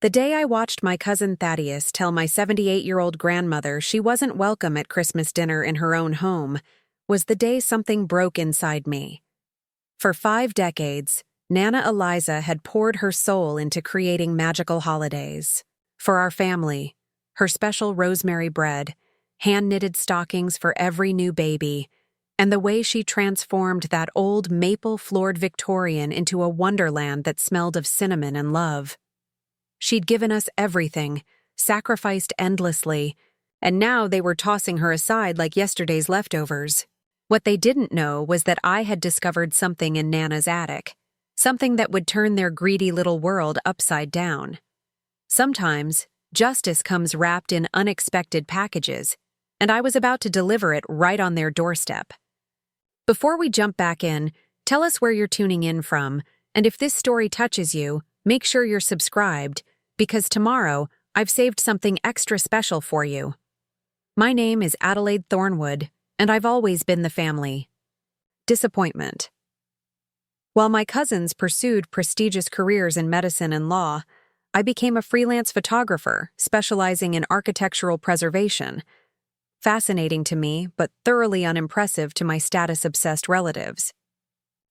The day I watched my cousin Thaddeus tell my 78-year-old grandmother she wasn't welcome at Christmas dinner in her own home was the day something broke inside me. For 5 decades, Nana Eliza had poured her soul into creating magical holidays. For our family, her special rosemary bread, hand-knitted stockings for every new baby, and the way she transformed that old maple-floored Victorian into a wonderland that smelled of cinnamon and love. She'd given us everything, sacrificed endlessly, and now they were tossing her aside like yesterday's leftovers. What they didn't know was that I had discovered something in Nana's attic, something that would turn their greedy little world upside down. Sometimes, justice comes wrapped in unexpected packages, and I was about to deliver it right on their doorstep. Before we jump back in, tell us where you're tuning in from, and if this story touches you, make sure you're subscribed, because tomorrow I've saved something extra special for you. My name is Adelaide Thornwood, and I've always been the family. Disappointment. While my cousins pursued prestigious careers in medicine and law, I became a freelance photographer specializing in architectural preservation. Fascinating to me, but thoroughly unimpressive to my status-obsessed relatives.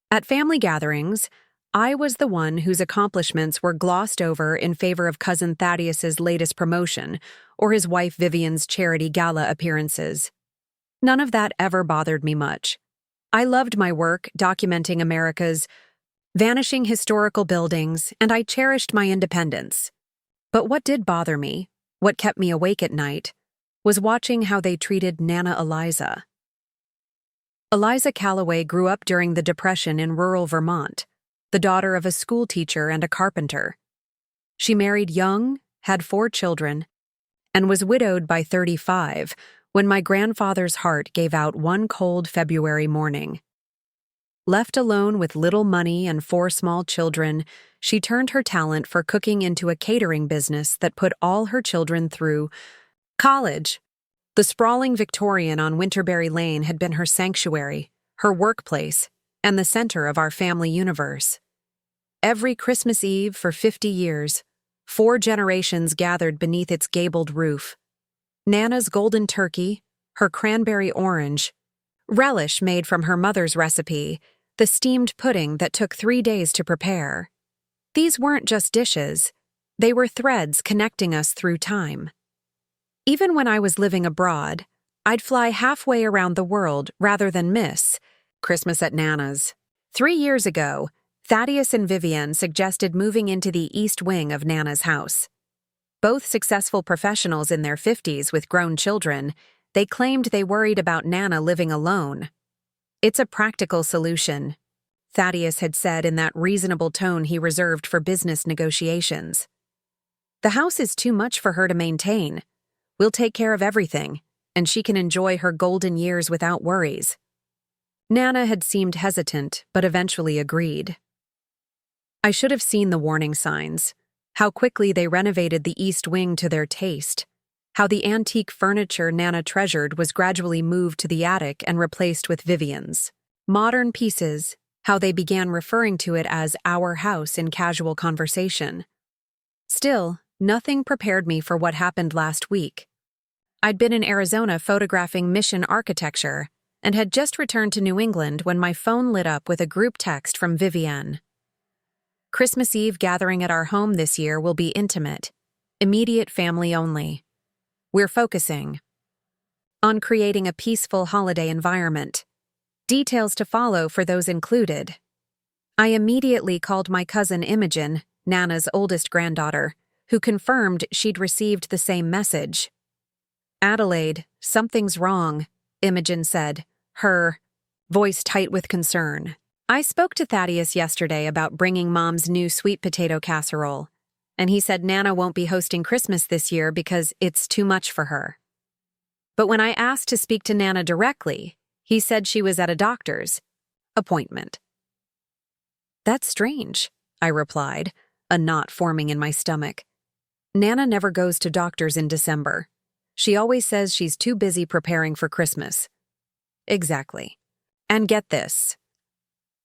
At family gatherings, I was the one whose accomplishments were glossed over in favor of cousin Thaddeus's latest promotion or his wife Vivienne's charity gala appearances. None of that ever bothered me much. I loved my work documenting America's vanishing historical buildings, and I cherished my independence. But what did bother me, what kept me awake at night, was watching how they treated Nana Eliza. Eliza Calloway grew up during the Depression in rural Vermont, the daughter of a schoolteacher and a carpenter. She married young, had 4 children, and was widowed by 35 when my grandfather's heart gave out one cold February morning. Left alone with little money and 4 small children, she turned her talent for cooking into a catering business that put all her children through college. The sprawling Victorian on Winterberry Lane had been her sanctuary, her workplace, and the center of our family universe. Every Christmas Eve for 50 years, 4 generations gathered beneath its gabled roof. Nana's golden turkey, her cranberry-orange, relish made from her mother's recipe, the steamed pudding that took 3 days to prepare. These weren't just dishes, they were threads connecting us through time. Even when I was living abroad, I'd fly halfway around the world rather than miss Christmas at Nana's. 3 years ago, Thaddeus and Vivienne suggested moving into the east wing of Nana's house. Both successful professionals in their 50s with grown children, they claimed they worried about Nana living alone. "It's a practical solution," Thaddeus had said in that reasonable tone he reserved for business negotiations. "The house is too much for her to maintain. We'll take care of everything, and she can enjoy her golden years without worries." Nana had seemed hesitant, but eventually agreed. I should have seen the warning signs. How quickly they renovated the east wing to their taste. How the antique furniture Nana treasured was gradually moved to the attic and replaced with Vivienne's. Modern pieces, how they began referring to it as our house in casual conversation. Still, nothing prepared me for what happened last week. I'd been in Arizona photographing mission architecture and had just returned to New England when my phone lit up with a group text from Vivienne. "Christmas Eve gathering at our home this year will be intimate, immediate family only. We're focusing on creating a peaceful holiday environment. Details to follow for those included." I immediately called my cousin Imogen, Nana's oldest granddaughter, who confirmed she'd received the same message. "Adelaide, something's wrong," Imogen said, her voice tight with concern. "I spoke to Thaddeus yesterday about bringing Mom's new sweet potato casserole, and he said Nana won't be hosting Christmas this year because it's too much for her. But when I asked to speak to Nana directly, he said she was at a doctor's appointment." "That's strange," I replied, a knot forming in my stomach. "Nana never goes to doctors in December. She always says she's too busy preparing for Christmas." "Exactly. And get this.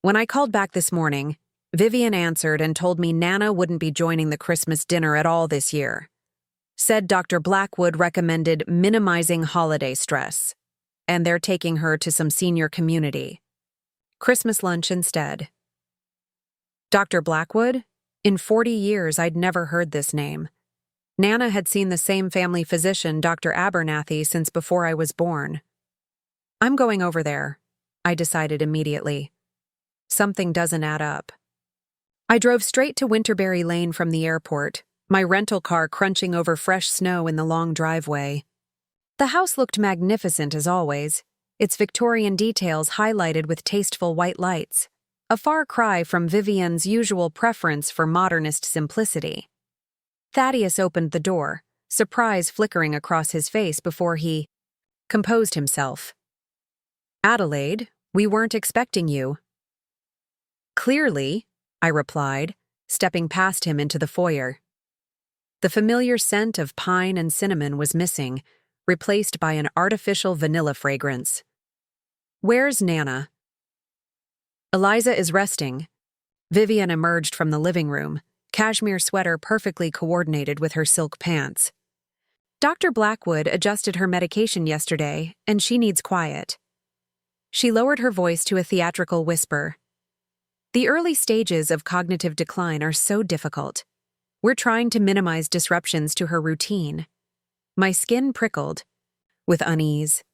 When I called back this morning, Vivienne answered and told me Nana wouldn't be joining the Christmas dinner at all this year. Said Dr. Blackwood recommended minimizing holiday stress, and they're taking her to some senior community. Christmas lunch instead. Dr. Blackwood? In 40 years, I'd never heard this name. Nana had seen the same family physician, Dr. Abernathy, since before I was born. I'm going over there, I decided immediately. Something doesn't add up. I drove straight to Winterberry Lane from the airport, my rental car crunching over fresh snow in the long driveway. The house looked magnificent as always, its Victorian details highlighted with tasteful white lights, a far cry from Vivienne's usual preference for modernist simplicity. Thaddeus opened the door, surprise flickering across his face before he composed himself. Adelaide, we weren't expecting you. Clearly, I replied, stepping past him into the foyer. The familiar scent of pine and cinnamon was missing, replaced by an artificial vanilla fragrance. Where's Nana? Eliza is resting. Vivienne emerged from the living room, cashmere sweater perfectly coordinated with her silk pants. Dr. Blackwood adjusted her medication yesterday, and she needs quiet. She lowered her voice to a theatrical whisper. The early stages of cognitive decline are so difficult. We're trying to minimize disruptions to her routine. My skin prickled, with unease.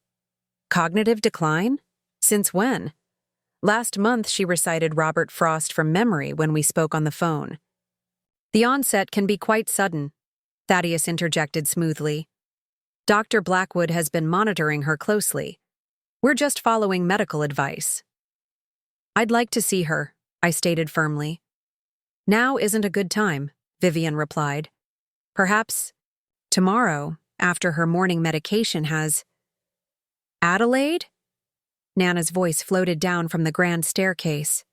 Cognitive decline? Since when? Last month she recited Robert Frost from memory when we spoke on the phone. The onset can be quite sudden, Thaddeus interjected smoothly. Dr. Blackwood has been monitoring her closely. We're just following medical advice. I'd like to see her, I stated firmly. Now isn't a good time, Vivienne replied. Perhaps tomorrow, after her morning medication has... Adelaide? Nana's voice floated down from the grand staircase.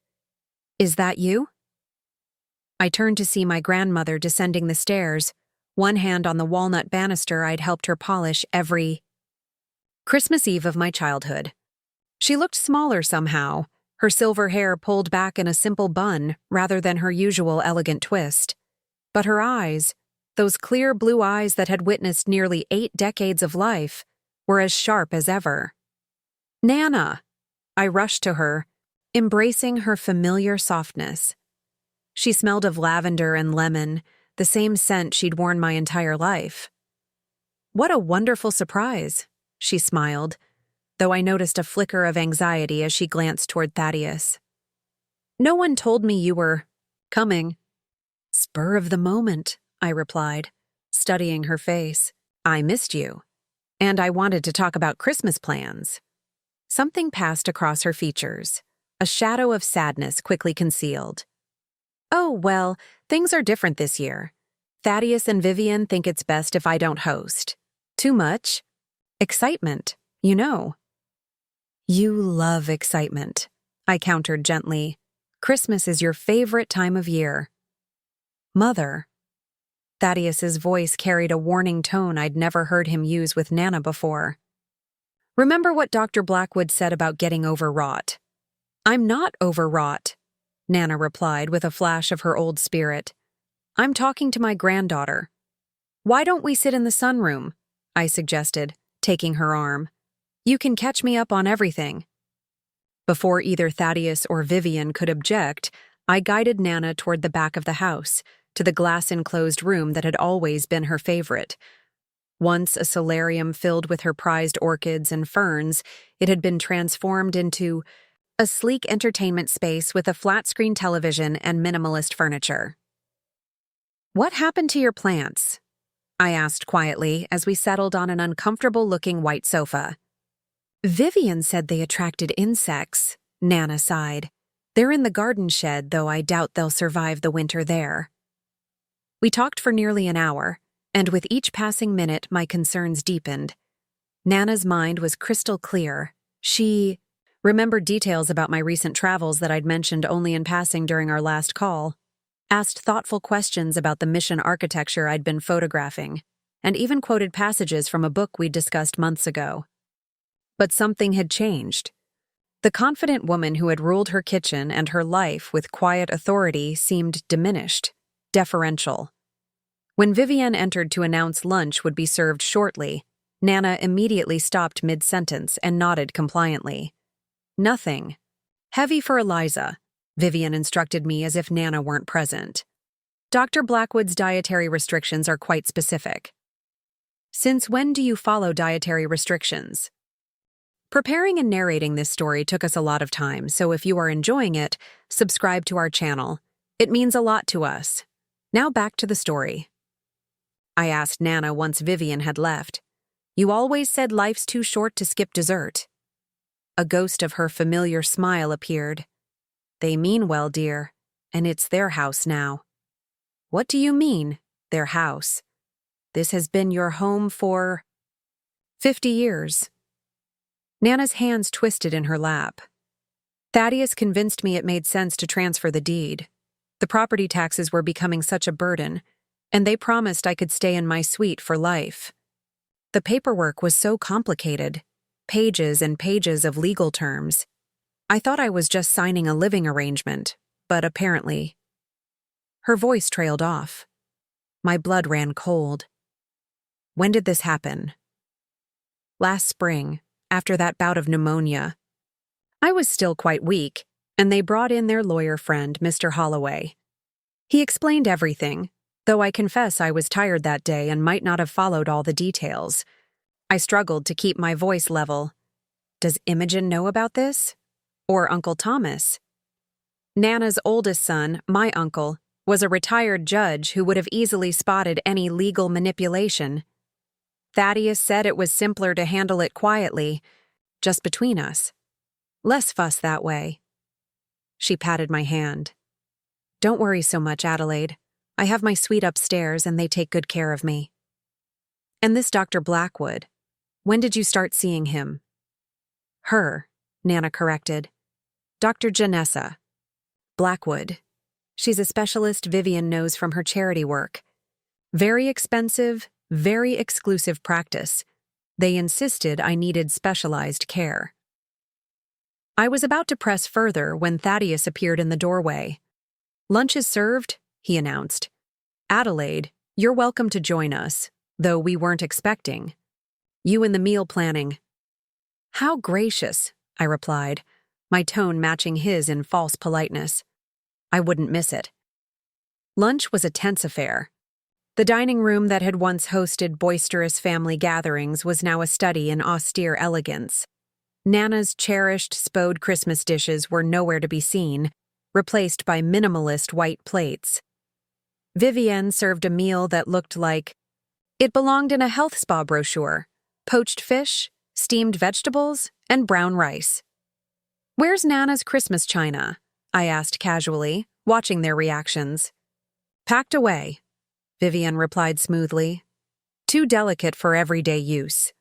Is that you? I turned to see my grandmother descending the stairs, one hand on the walnut banister I'd helped her polish every Christmas Eve of my childhood. She looked smaller somehow, her silver hair pulled back in a simple bun rather than her usual elegant twist. But her eyes, those clear blue eyes that had witnessed nearly 8 decades of life, were as sharp as ever. Nana! I rushed to her, embracing her familiar softness. She smelled of lavender and lemon, the same scent she'd worn my entire life. What a wonderful surprise, she smiled, though I noticed a flicker of anxiety as she glanced toward Thaddeus. No one told me you were coming. Spur of the moment, I replied, studying her face. I missed you, and I wanted to talk about Christmas plans. Something passed across her features, a shadow of sadness quickly concealed. Oh, well, things are different this year. Thaddeus and Vivienne think it's best if I don't host. Too much? Excitement, you know. You love excitement, I countered gently. Christmas is your favorite time of year. Mother. Thaddeus's voice carried a warning tone I'd never heard him use with Nana before. Remember what Dr. Blackwood said about getting overwrought. I'm not overwrought, Nana replied with a flash of her old spirit. I'm talking to my granddaughter. Why don't we sit in the sunroom? I suggested, taking her arm. You can catch me up on everything. Before either Thaddeus or Vivienne could object, I guided Nana toward the back of the house, to the glass-enclosed room that had always been her favorite. Once a solarium filled with her prized orchids and ferns, it had been transformed into a sleek entertainment space with a flat-screen television and minimalist furniture. What happened to your plants? I asked quietly as we settled on an uncomfortable-looking white sofa. Vivienne said they attracted insects, Nana sighed. They're in the garden shed, though I doubt they'll survive the winter there. We talked for nearly an hour, and with each passing minute my concerns deepened. Nana's mind was crystal clear. She remembered details about my recent travels that I'd mentioned only in passing during our last call, asked thoughtful questions about the mission architecture I'd been photographing, and even quoted passages from a book we'd discussed months ago. But something had changed. The confident woman who had ruled her kitchen and her life with quiet authority seemed diminished, deferential. When Vivienne entered to announce lunch would be served shortly, Nana immediately stopped mid-sentence and nodded compliantly. Nothing. Heavy for Eliza, Vivienne instructed me as if Nana weren't present. Dr. Blackwood's dietary restrictions are quite specific. Since when do you follow dietary restrictions? Preparing and narrating this story took us a lot of time, so if you are enjoying it, subscribe to our channel. It means a lot to us. Now back to the story. I asked Nana once Vivienne had left. You always said life's too short to skip dessert. A ghost of her familiar smile appeared. They mean well, dear, and it's their house now. What do you mean, their house? This has been your home for 50 years. Nana's hands twisted in her lap. Thaddeus convinced me it made sense to transfer the deed. The property taxes were becoming such a burden, and they promised I could stay in my suite for life. The paperwork was so complicated, pages and pages of legal terms. I thought I was just signing a living arrangement, but apparently. Her voice trailed off. My blood ran cold. When did this happen? Last spring, after that bout of pneumonia. I was still quite weak, and they brought in their lawyer friend, Mr. Holloway. He explained everything, though I confess I was tired that day and might not have followed all the details. I struggled to keep my voice level. Does Imogen know about this? Or Uncle Thomas? Nana's oldest son, my uncle, was a retired judge who would have easily spotted any legal manipulation. Thaddeus said it was simpler to handle it quietly, just between us. Less fuss that way. She patted my hand. Don't worry so much, Adelaide. I have my suite upstairs and they take good care of me. And this Dr. Blackwood, when did you start seeing him? Her, Nana corrected. Dr. Janessa. Blackwood. She's a specialist Vivienne knows from her charity work. Very expensive, very exclusive practice. They insisted I needed specialized care. I was about to press further when Thaddeus appeared in the doorway. Lunch is served, he announced. Adelaide, you're welcome to join us, though we weren't expecting. You in the meal planning. How gracious, I replied, my tone matching his in false politeness. I wouldn't miss it. Lunch was a tense affair. The dining room that had once hosted boisterous family gatherings was now a study in austere elegance. Nana's cherished, spode Christmas dishes were nowhere to be seen, replaced by minimalist white plates. Vivienne served a meal that looked like it belonged in a health spa brochure: poached fish, steamed vegetables, and brown rice. Where's Nana's Christmas china? I asked casually, watching their reactions. Packed away, Vivienne replied smoothly. Too delicate for everyday use.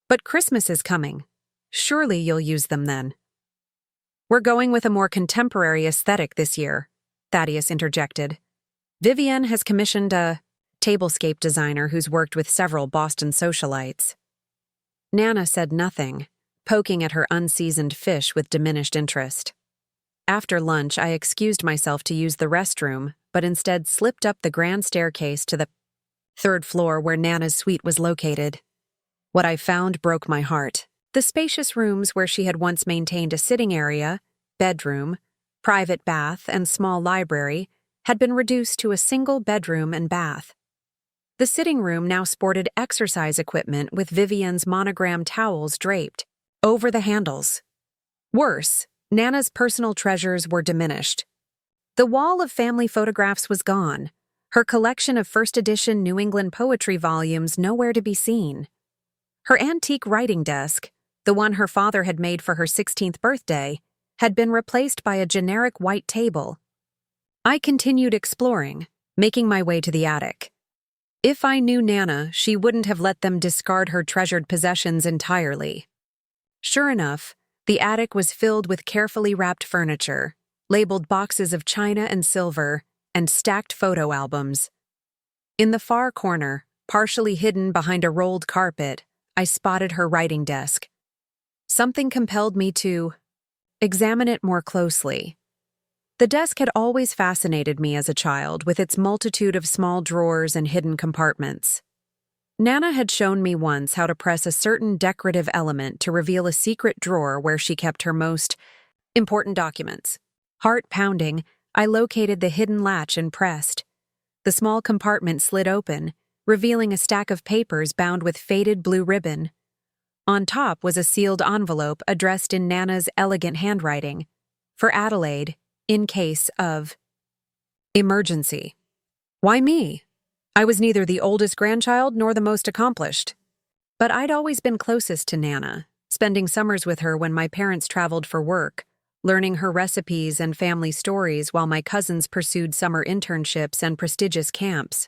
But Christmas is coming. Surely you'll use them then. We're going with a more contemporary aesthetic this year, Thaddeus interjected. Vivienne has commissioned a tablescape designer who's worked with several Boston socialites. Nana said nothing, poking at her unseasoned fish with diminished interest. After lunch, I excused myself to use the restroom, but instead slipped up the grand staircase to the third floor where Nana's suite was located. What I found broke my heart. The spacious rooms where she had once maintained a sitting area, bedroom, private bath, and small library had been reduced to a single bedroom and bath. The sitting room now sported exercise equipment with Vivienne's monogram towels draped over the handles. Worse, Nana's personal treasures were diminished. The wall of family photographs was gone, her collection of first edition New England poetry volumes nowhere to be seen. Her antique writing desk, the one her father had made for her 16th birthday, had been replaced by a generic white table. I continued exploring, making my way to the attic. If I knew Nana, she wouldn't have let them discard her treasured possessions entirely. Sure enough, the attic was filled with carefully wrapped furniture, labeled boxes of china and silver, and stacked photo albums. In the far corner, partially hidden behind a rolled carpet, I spotted her writing desk. Something compelled me to examine it more closely. The desk had always fascinated me as a child, with its multitude of small drawers and hidden compartments. Nana had shown me once how to press a certain decorative element to reveal a secret drawer where she kept her most important documents. Heart pounding, I located the hidden latch and pressed. The small compartment slid open, revealing a stack of papers bound with faded blue ribbon. On top was a sealed envelope addressed in Nana's elegant handwriting, for Adelaide, in case of emergency. Why me? I was neither the oldest grandchild nor the most accomplished. But I'd always been closest to Nana, spending summers with her when my parents traveled for work, learning her recipes and family stories while my cousins pursued summer internships and prestigious camps.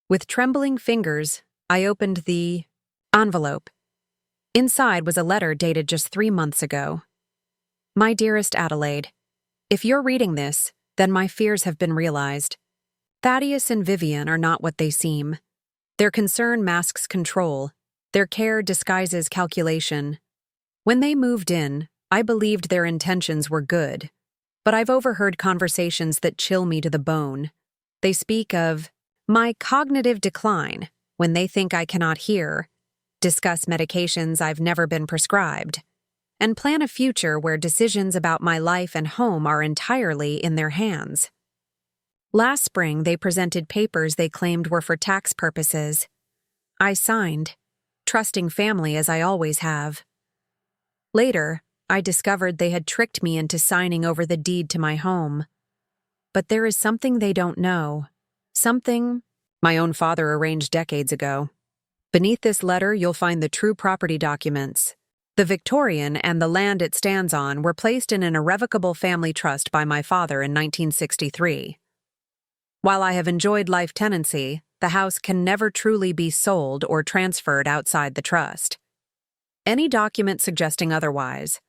With trembling fingers, I opened the envelope. Inside was a letter dated just 3 months ago. My dearest Adelaide, if you're reading this, then my fears have been realized. Thaddeus and Vivienne are not what they seem. Their concern masks control. Their care disguises calculation. When they moved in, I believed their intentions were good. But I've overheard conversations that chill me to the bone. They speak of my cognitive decline when they think I cannot hear, discuss medications I've never been prescribed, and plan a future where decisions about my life and home are entirely in their hands. Last spring, they presented papers they claimed were for tax purposes. I signed, trusting family as I always have. Later, I discovered they had tricked me into signing over the deed to my home. But there is something they don't know. Something my own father arranged decades ago. Beneath this letter, you'll find the true property documents. The Victorian and the land it stands on were placed in an irrevocable family trust by my father in 1963. While I have enjoyed life tenancy, the house can never truly be sold or transferred outside the trust. Any document suggesting otherwise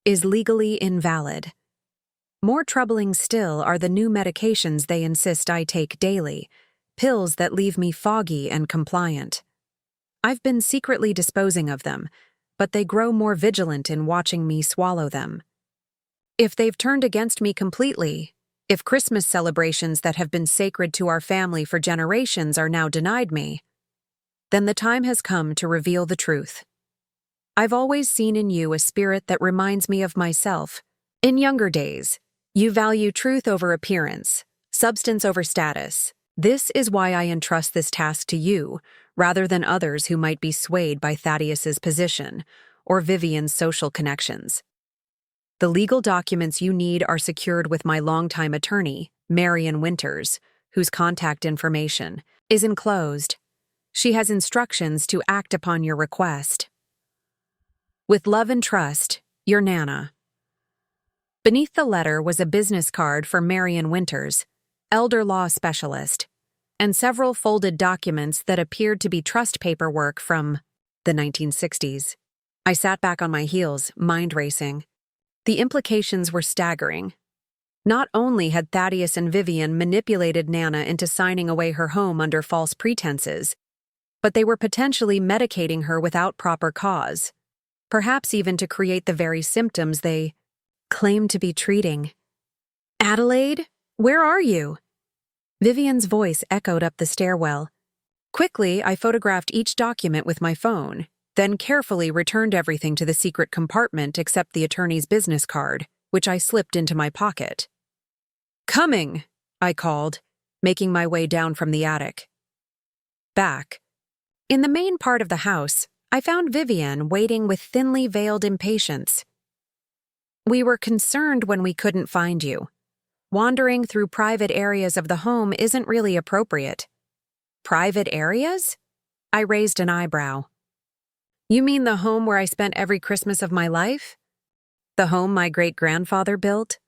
is legally invalid. More troubling still are the new medications they insist I take daily, pills that leave me foggy and compliant. I've been secretly disposing of them, but they grow more vigilant in watching me swallow them. If they've turned against me completely, if Christmas celebrations that have been sacred to our family for generations are now denied me, then the time has come to reveal the truth. I've always seen in you a spirit that reminds me of myself. In younger days, you value truth over appearance, substance over status. This is why I entrust this task to you, rather than others who might be swayed by Thaddeus's position or Vivienne's social connections. The legal documents you need are secured with my longtime attorney, Marian Winters, whose contact information is enclosed. She has instructions to act upon your request. With love and trust, your Nana. Beneath the letter was a business card for Marian Winters, elder law specialist, and several folded documents that appeared to be trust paperwork from the 1960s. I sat back on my heels, mind racing. The implications were staggering. Not only had Thaddeus and Vivienne manipulated Nana into signing away her home under false pretenses, but they were potentially medicating her without proper cause, perhaps even to create the very symptoms they claimed to be treating. Adelaide, where are you? Vivienne's voice echoed up the stairwell. Quickly, I photographed each document with my phone, then carefully returned everything to the secret compartment except the attorney's business card, which I slipped into my pocket. Coming, I called, making my way down from the attic. Back. In the main part of the house, I found Vivienne waiting with thinly veiled impatience. We were concerned when we couldn't find you. Wandering through private areas of the home isn't really appropriate. Private areas? I raised an eyebrow. You mean the home where I spent every Christmas of my life? The home my great-grandfather built?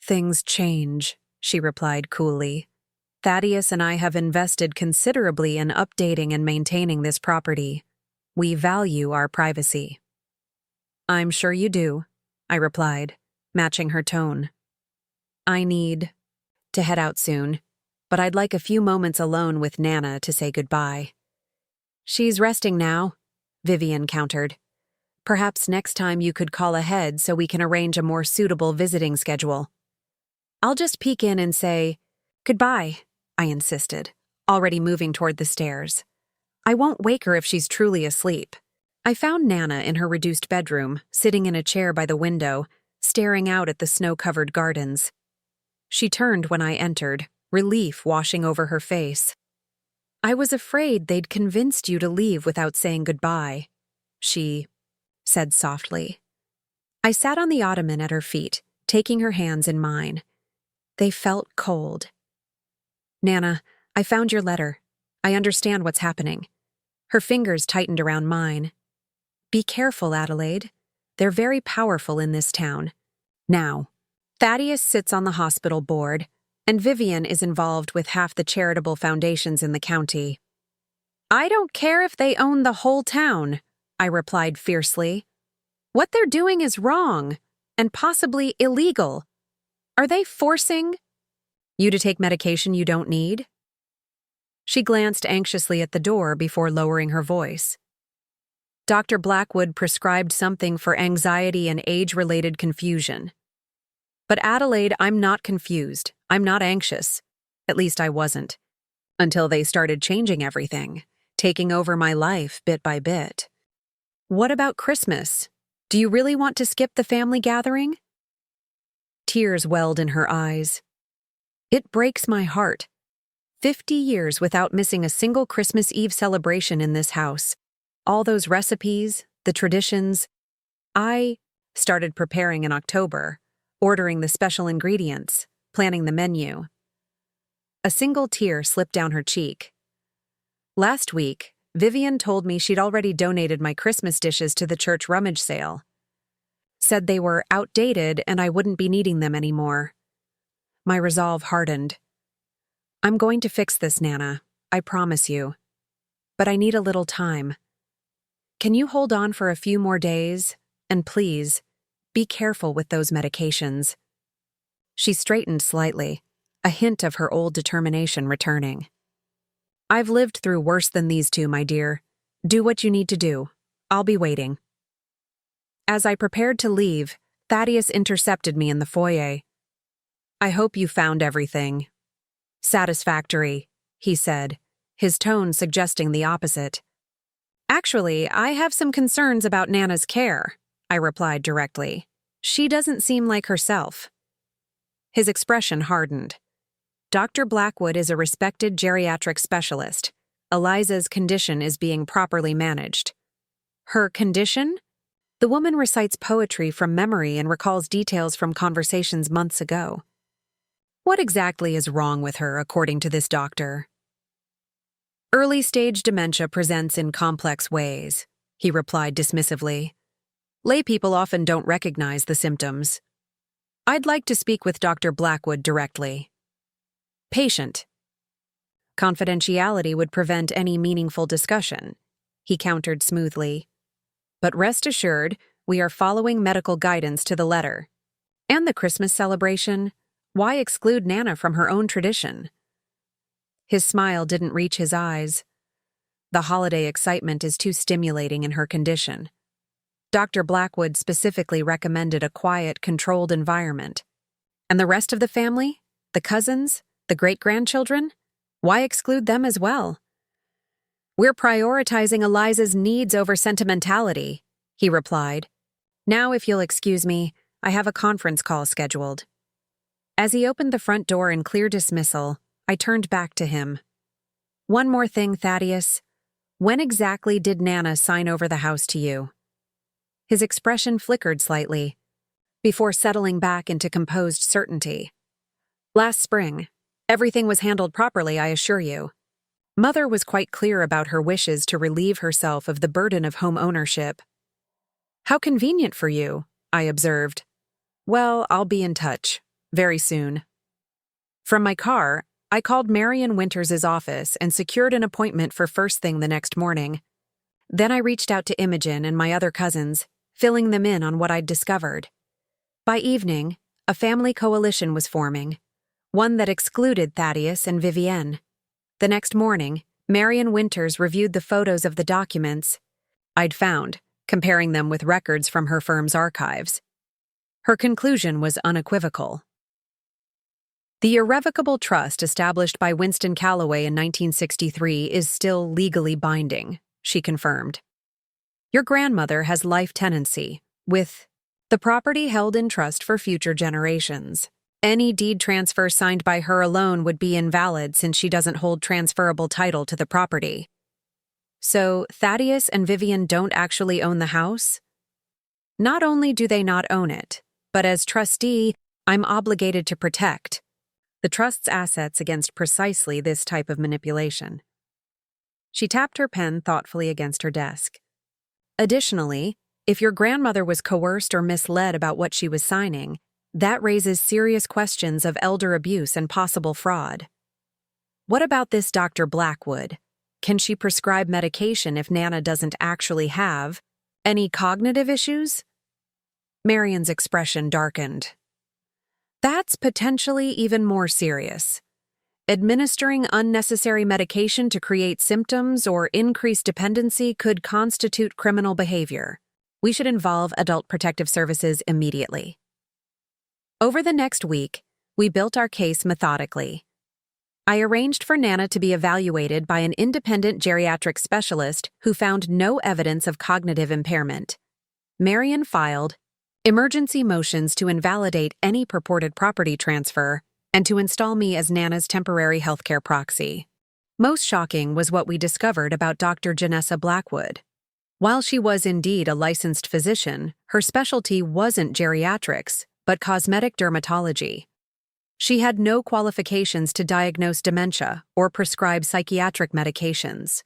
Things change, she replied coolly. Thaddeus and I have invested considerably in updating and maintaining this property. We value our privacy. I'm sure you do, I replied, matching her tone. I need to head out soon, but I'd like a few moments alone with Nana to say goodbye. She's resting now, Vivienne countered. Perhaps next time you could call ahead so we can arrange a more suitable visiting schedule. I'll just peek in and say, "Goodbye," I insisted, already moving toward the stairs. I won't wake her if she's truly asleep. I found Nana in her reduced bedroom, sitting in a chair by the window, staring out at the snow-covered gardens. She turned when I entered, relief washing over her face. "I was afraid they'd convinced you to leave without saying goodbye," she said softly. I sat on the ottoman at her feet, taking her hands in mine. They felt cold. "Nana, I found your letter. I understand what's happening." Her fingers tightened around mine. "Be careful, Adelaide. They're very powerful in this town. Now, Thaddeus sits on the hospital board, and Vivienne is involved with half the charitable foundations in the county." "I don't care if they own the whole town," I replied fiercely. "What they're doing is wrong, and possibly illegal. Are they forcing you to take medication you don't need?" She glanced anxiously at the door before lowering her voice. "Dr. Blackwood prescribed something for anxiety and age-related confusion. But Adelaide, I'm not confused. I'm not anxious. At least I wasn't. Until they started changing everything, taking over my life bit by bit. What about Christmas? Do you really want to skip the family gathering?" Tears welled in her eyes. "It breaks my heart. 50 years without missing a single Christmas Eve celebration in this house. All those recipes, the traditions. I started preparing in October, ordering the special ingredients, planning the menu." A single tear slipped down her cheek. "Last week, Vivienne told me she'd already donated my Christmas dishes to the church rummage sale. Said they were outdated and I wouldn't be needing them anymore." My resolve hardened. "I'm going to fix this, Nana, I promise you. But I need a little time. Can you hold on for a few more days? And please, be careful with those medications." She straightened slightly, a hint of her old determination returning. "I've lived through worse than these two, my dear. Do what you need to do. I'll be waiting." As I prepared to leave, Thaddeus intercepted me in the foyer. "I hope you found everything." "Satisfactory," he said, his tone suggesting the opposite. "Actually, I have some concerns about Nana's care," I replied directly. "She doesn't seem like herself." His expression hardened. "Dr. Blackwood is a respected geriatric specialist. Eliza's condition is being properly managed." "Her condition?" "The woman recites poetry from memory and recalls details from conversations months ago." "What exactly is wrong with her, according to this doctor?" "Early-stage dementia presents in complex ways," he replied dismissively. "Laypeople often don't recognize the symptoms. I'd like to speak with Dr. Blackwood directly." "Patient." "Confidentiality would prevent any meaningful discussion," he countered smoothly. "But rest assured, we are following medical guidance to the letter. And the Christmas celebration, why exclude Nana from her own tradition?" His smile didn't reach his eyes. "The holiday excitement is too stimulating in her condition. Dr. Blackwood specifically recommended a quiet, controlled environment. And the rest of the family? The cousins? The great-grandchildren? Why exclude them as well?" "We're prioritizing Eliza's needs over sentimentality," he replied. "Now, if you'll excuse me, I have a conference call scheduled." As he opened the front door in clear dismissal, I turned back to him. "One more thing, Thaddeus. When exactly did Nana sign over the house to you?" His expression flickered slightly, before settling back into composed certainty. "Last spring. Everything was handled properly, I assure you. Mother was quite clear about her wishes to relieve herself of the burden of home ownership." "How convenient for you," I observed. "Well, I'll be in touch. Very soon." From my car, I called Marion Winters's office and secured an appointment for first thing the next morning. Then I reached out to Imogen and my other cousins, filling them in on what I'd discovered. By evening, a family coalition was forming, one that excluded Thaddeus and Vivienne. The next morning, Marion Winters reviewed the photos of the documents I'd found comparing them with records from her firm's archives. Her conclusion was unequivocal. The irrevocable trust established by Winston Calloway in 1963 is still legally binding, she confirmed. Your grandmother has life tenancy, with the property held in trust for future generations. Any deed transfer signed by her alone would be invalid since she doesn't hold transferable title to the property. So, Thaddeus and Vivienne don't actually own the house? Not only do they not own it, but as trustee, I'm obligated to protect the trust's assets against precisely this type of manipulation. She tapped her pen thoughtfully against her desk. Additionally, if your grandmother was coerced or misled about what she was signing, that raises serious questions of elder abuse and possible fraud. What about this Dr. Blackwood? Can she prescribe medication if Nana doesn't actually have any cognitive issues? Marion's expression darkened. That's potentially even more serious. Administering unnecessary medication to create symptoms or increase dependency could constitute criminal behavior. We should involve Adult Protective Services immediately. Over the next week, we built our case methodically. I arranged for Nana to be evaluated by an independent geriatric specialist who found no evidence of cognitive impairment. Marion filed emergency motions to invalidate any purported property transfer and to install me as Nana's temporary healthcare proxy. Most shocking was what we discovered about Dr. Janessa Blackwood. While she was indeed a licensed physician, her specialty wasn't geriatrics, but cosmetic dermatology. She had no qualifications to diagnose dementia or prescribe psychiatric medications.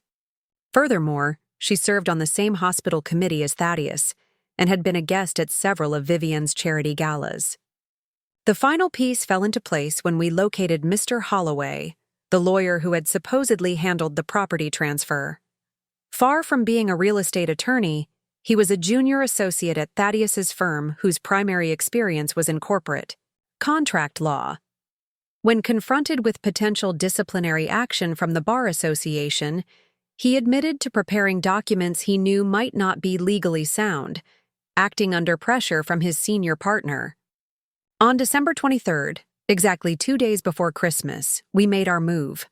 Furthermore, she served on the same hospital committee as Thaddeus and had been a guest at several of Vivienne's charity galas. The final piece fell into place when we located Mr. Holloway, the lawyer who had supposedly handled the property transfer. Far from being a real estate attorney, he was a junior associate at Thaddeus's firm whose primary experience was in corporate contract law. When confronted with potential disciplinary action from the Bar Association, he admitted to preparing documents he knew might not be legally sound, acting under pressure from his senior partner. On December 23rd, exactly 2 days before Christmas, we made our move.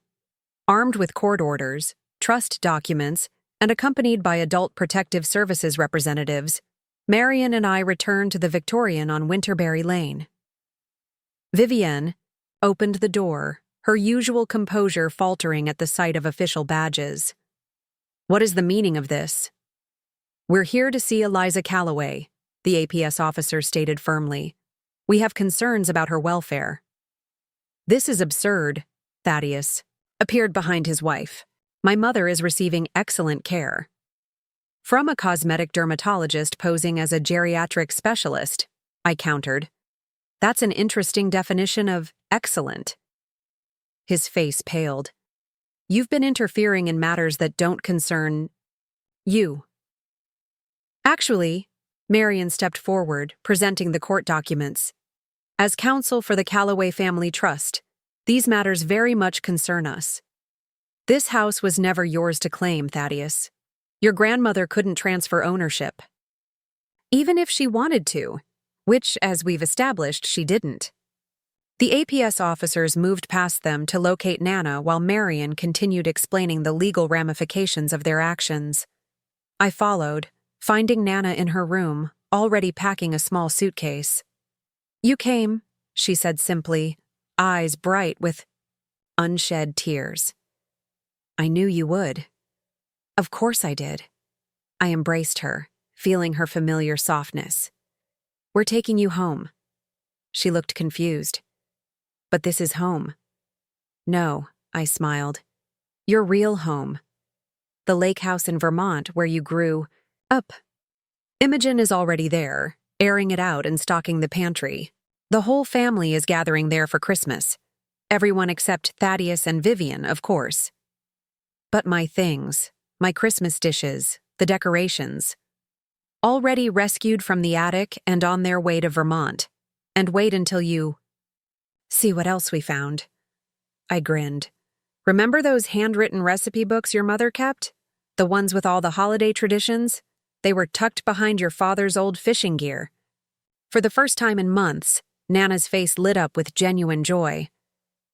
Armed with court orders, trust documents, and accompanied by Adult Protective Services representatives, Marion and I returned to the Victorian on Winterberry Lane. Vivienne opened the door, her usual composure faltering at the sight of official badges. What is the meaning of this? We're here to see Eliza Calloway, the APS officer stated firmly. We have concerns about her welfare. This is absurd, Thaddeus appeared behind his wife. My mother is receiving excellent care. From a cosmetic dermatologist posing as a geriatric specialist, I countered. That's an interesting definition of excellent. His face paled. You've been interfering in matters that don't concern you. Actually, Marion stepped forward, presenting the court documents. As counsel for the Calloway Family Trust, these matters very much concern us. This house was never yours to claim, Thaddeus. Your grandmother couldn't transfer ownership. Even if she wanted to, which, as we've established, she didn't. The APS officers moved past them to locate Nana while Marion continued explaining the legal ramifications of their actions. I followed, finding Nana in her room, already packing a small suitcase. You came, she said simply, eyes bright with unshed tears. I knew you would. Of course I did. I embraced her, feeling her familiar softness. We're taking you home. She looked confused. But this is home. No, I smiled. Your real home. The lake house in Vermont where you grew up. Imogen is already there, airing it out and stocking the pantry. The whole family is gathering there for Christmas. Everyone except Thaddeus and Vivienne, of course. But my things, my Christmas dishes, the decorations, already rescued from the attic and on their way to Vermont. And wait until you see what else we found. I grinned. Remember those handwritten recipe books your mother kept? The ones with all the holiday traditions? They were tucked behind your father's old fishing gear." For the first time in months, Nana's face lit up with genuine joy.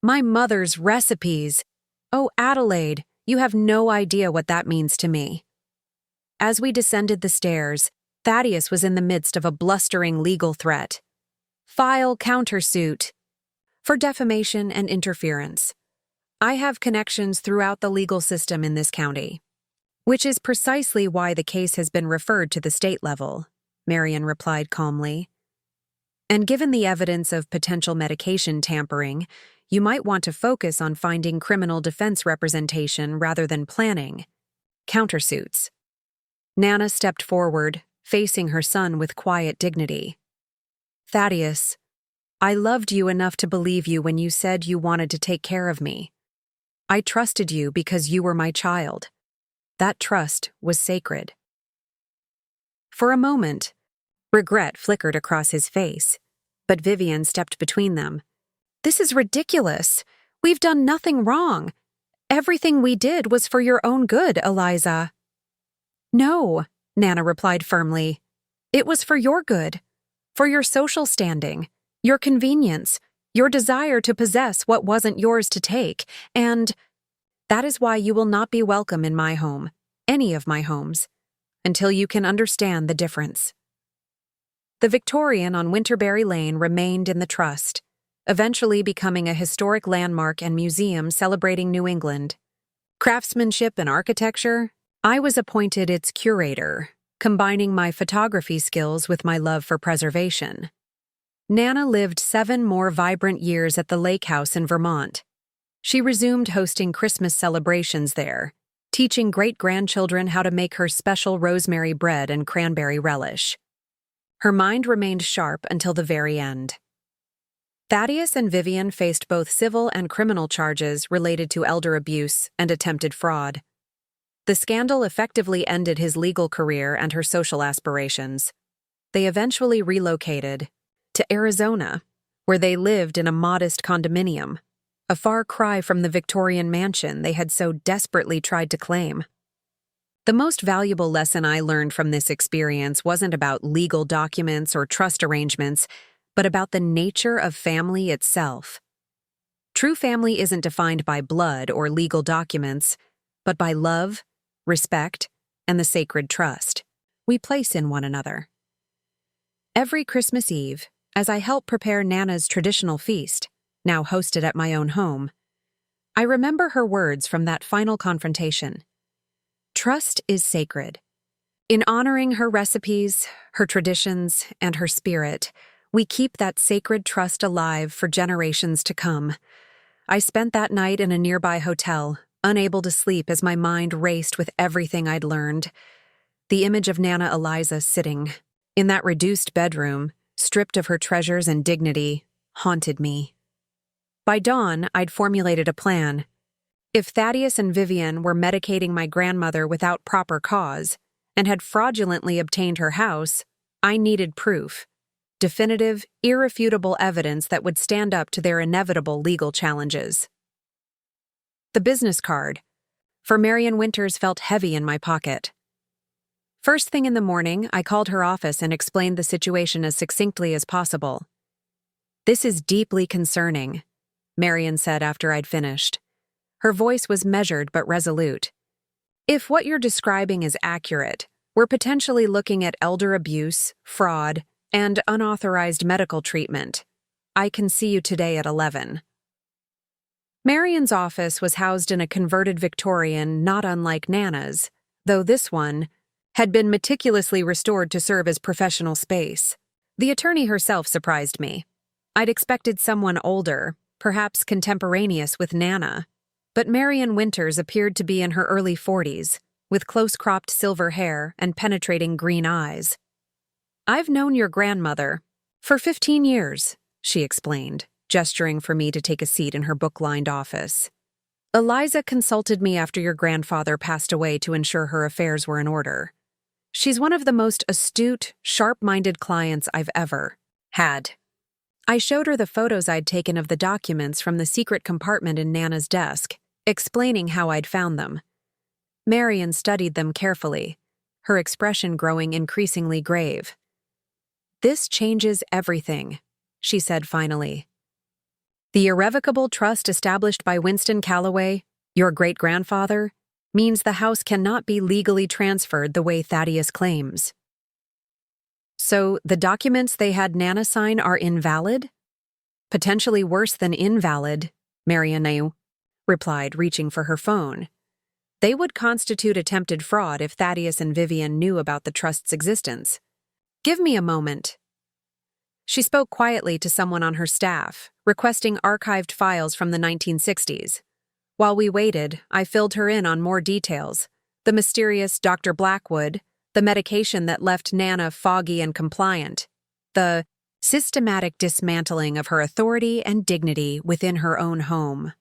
"My mother's recipes! Oh, Adelaide, you have no idea what that means to me." As we descended the stairs, Thaddeus was in the midst of a blustering legal threat. "File countersuit for defamation and interference. I have connections throughout the legal system in this county." "Which is precisely why the case has been referred to the state level," Marian replied calmly. "And given the evidence of potential medication tampering, you might want to focus on finding criminal defense representation rather than planning countersuits." Nana stepped forward, facing her son with quiet dignity. "Thaddeus, I loved you enough to believe you when you said you wanted to take care of me. I trusted you because you were my child. That trust was sacred." For a moment, regret flickered across his face, but Vivienne stepped between them. "This is ridiculous. We've done nothing wrong. Everything we did was for your own good, Eliza." "No," Nana replied firmly. "It was for your good, for your social standing, your convenience, your desire to possess what wasn't yours to take, and that is why you will not be welcome in my home, any of my homes, until you can understand the difference." The Victorian on Winterberry Lane remained in the trust, eventually becoming a historic landmark and museum celebrating New England craftsmanship and architecture. I was appointed its curator, combining my photography skills with my love for preservation. Nana lived 7 more vibrant years at the lake house in Vermont. She resumed hosting Christmas celebrations there, teaching great-grandchildren how to make her special rosemary bread and cranberry relish. Her mind remained sharp until the very end. Thaddeus and Vivienne faced both civil and criminal charges related to elder abuse and attempted fraud. The scandal effectively ended his legal career and her social aspirations. They eventually relocated to Arizona, where they lived in a modest condominium, a far cry from the Victorian mansion they had so desperately tried to claim. The most valuable lesson I learned from this experience wasn't about legal documents or trust arrangements, but about the nature of family itself. True family isn't defined by blood or legal documents, but by love, respect, and the sacred trust we place in one another. Every Christmas Eve, as I help prepare Nana's traditional feast, now hosted at my own home, I remember her words from that final confrontation. Trust is sacred. In honoring her recipes, her traditions, and her spirit, we keep that sacred trust alive for generations to come. I spent that night in a nearby hotel, unable to sleep as my mind raced with everything I'd learned. The image of Nana Eliza sitting in that reduced bedroom, stripped of her treasures and dignity, haunted me. By dawn, I'd formulated a plan. If Thaddeus and Vivienne were medicating my grandmother without proper cause and had fraudulently obtained her house, I needed proof. Definitive, irrefutable evidence that would stand up to their inevitable legal challenges. The business card for Marian Winters felt heavy in my pocket. First thing in the morning, I called her office and explained the situation as succinctly as possible. "This is deeply concerning," Marian said after I'd finished. Her voice was measured but resolute. "If what you're describing is accurate, we're potentially looking at elder abuse, fraud, and unauthorized medical treatment. I can see you today at 11. Marian's office was housed in a converted Victorian not unlike Nana's, though this one had been meticulously restored to serve as professional space. The attorney herself surprised me. I'd expected someone older, perhaps contemporaneous with Nana, but Marian Winters appeared to be in her early 40s, with close-cropped silver hair and penetrating green eyes. "I've known your grandmother for 15 years, she explained, gesturing for me to take a seat in her book-lined office. "Eliza consulted me after your grandfather passed away to ensure her affairs were in order. She's one of the most astute, sharp-minded clients I've ever had." I showed her the photos I'd taken of the documents from the secret compartment in Nana's desk, explaining how I'd found them. Marian studied them carefully, her expression growing increasingly grave. "This changes everything," she said finally. "The irrevocable trust established by Winston Calloway, your great-grandfather, means the house cannot be legally transferred the way Thaddeus claims." "So the documents they had Nana sign are invalid?" "Potentially worse than invalid," Marianne replied, reaching for her phone. "They would constitute attempted fraud if Thaddeus and Vivienne knew about the trust's existence. Give me a moment." She spoke quietly to someone on her staff, requesting archived files from the 1960s. While we waited, I filled her in on more details: the mysterious Dr. Blackwood, the medication that left Nana foggy and compliant, the systematic dismantling of her authority and dignity within her own home.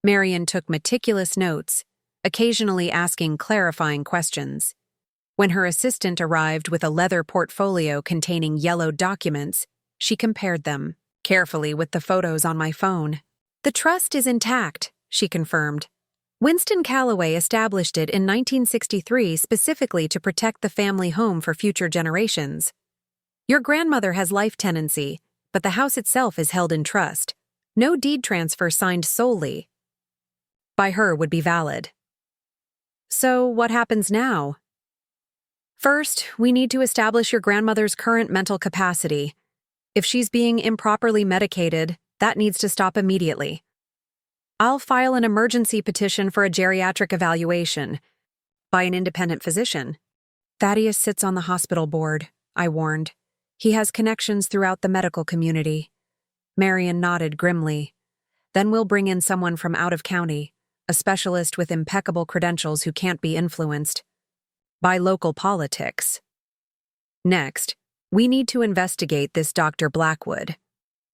Marian took meticulous notes, occasionally asking clarifying questions. When her assistant arrived with a leather portfolio containing yellowed documents, she compared them carefully with the photos on my phone. "The trust is intact," she confirmed. "Winston Calloway established it in 1963 specifically to protect the family home for future generations. Your grandmother has life tenancy, but the house itself is held in trust. No deed transfer signed solely by her would be valid." "So what happens now?" "First, we need to establish your grandmother's current mental capacity. If she's being improperly medicated, that needs to stop immediately. I'll file an emergency petition for a geriatric evaluation by an independent physician." "Thaddeus sits on the hospital board," I warned. "He has connections throughout the medical community." Marian nodded grimly. "Then we'll bring in someone from out of county, a specialist with impeccable credentials who can't be influenced by local politics. Next, we need to investigate this Dr. Blackwood.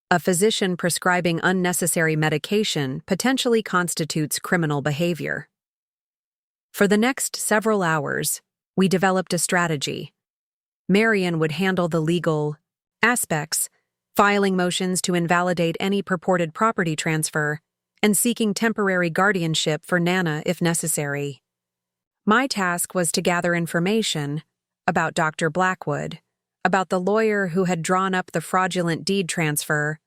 A physician prescribing unnecessary medication potentially constitutes criminal behavior." For the next several hours, we developed a strategy. Marian would handle the legal aspects, filing motions to invalidate any purported property transfer, and seeking temporary guardianship for Nana if necessary. My task was to gather information about Dr. Blackwood, about the lawyer who had drawn up the fraudulent deed transfer,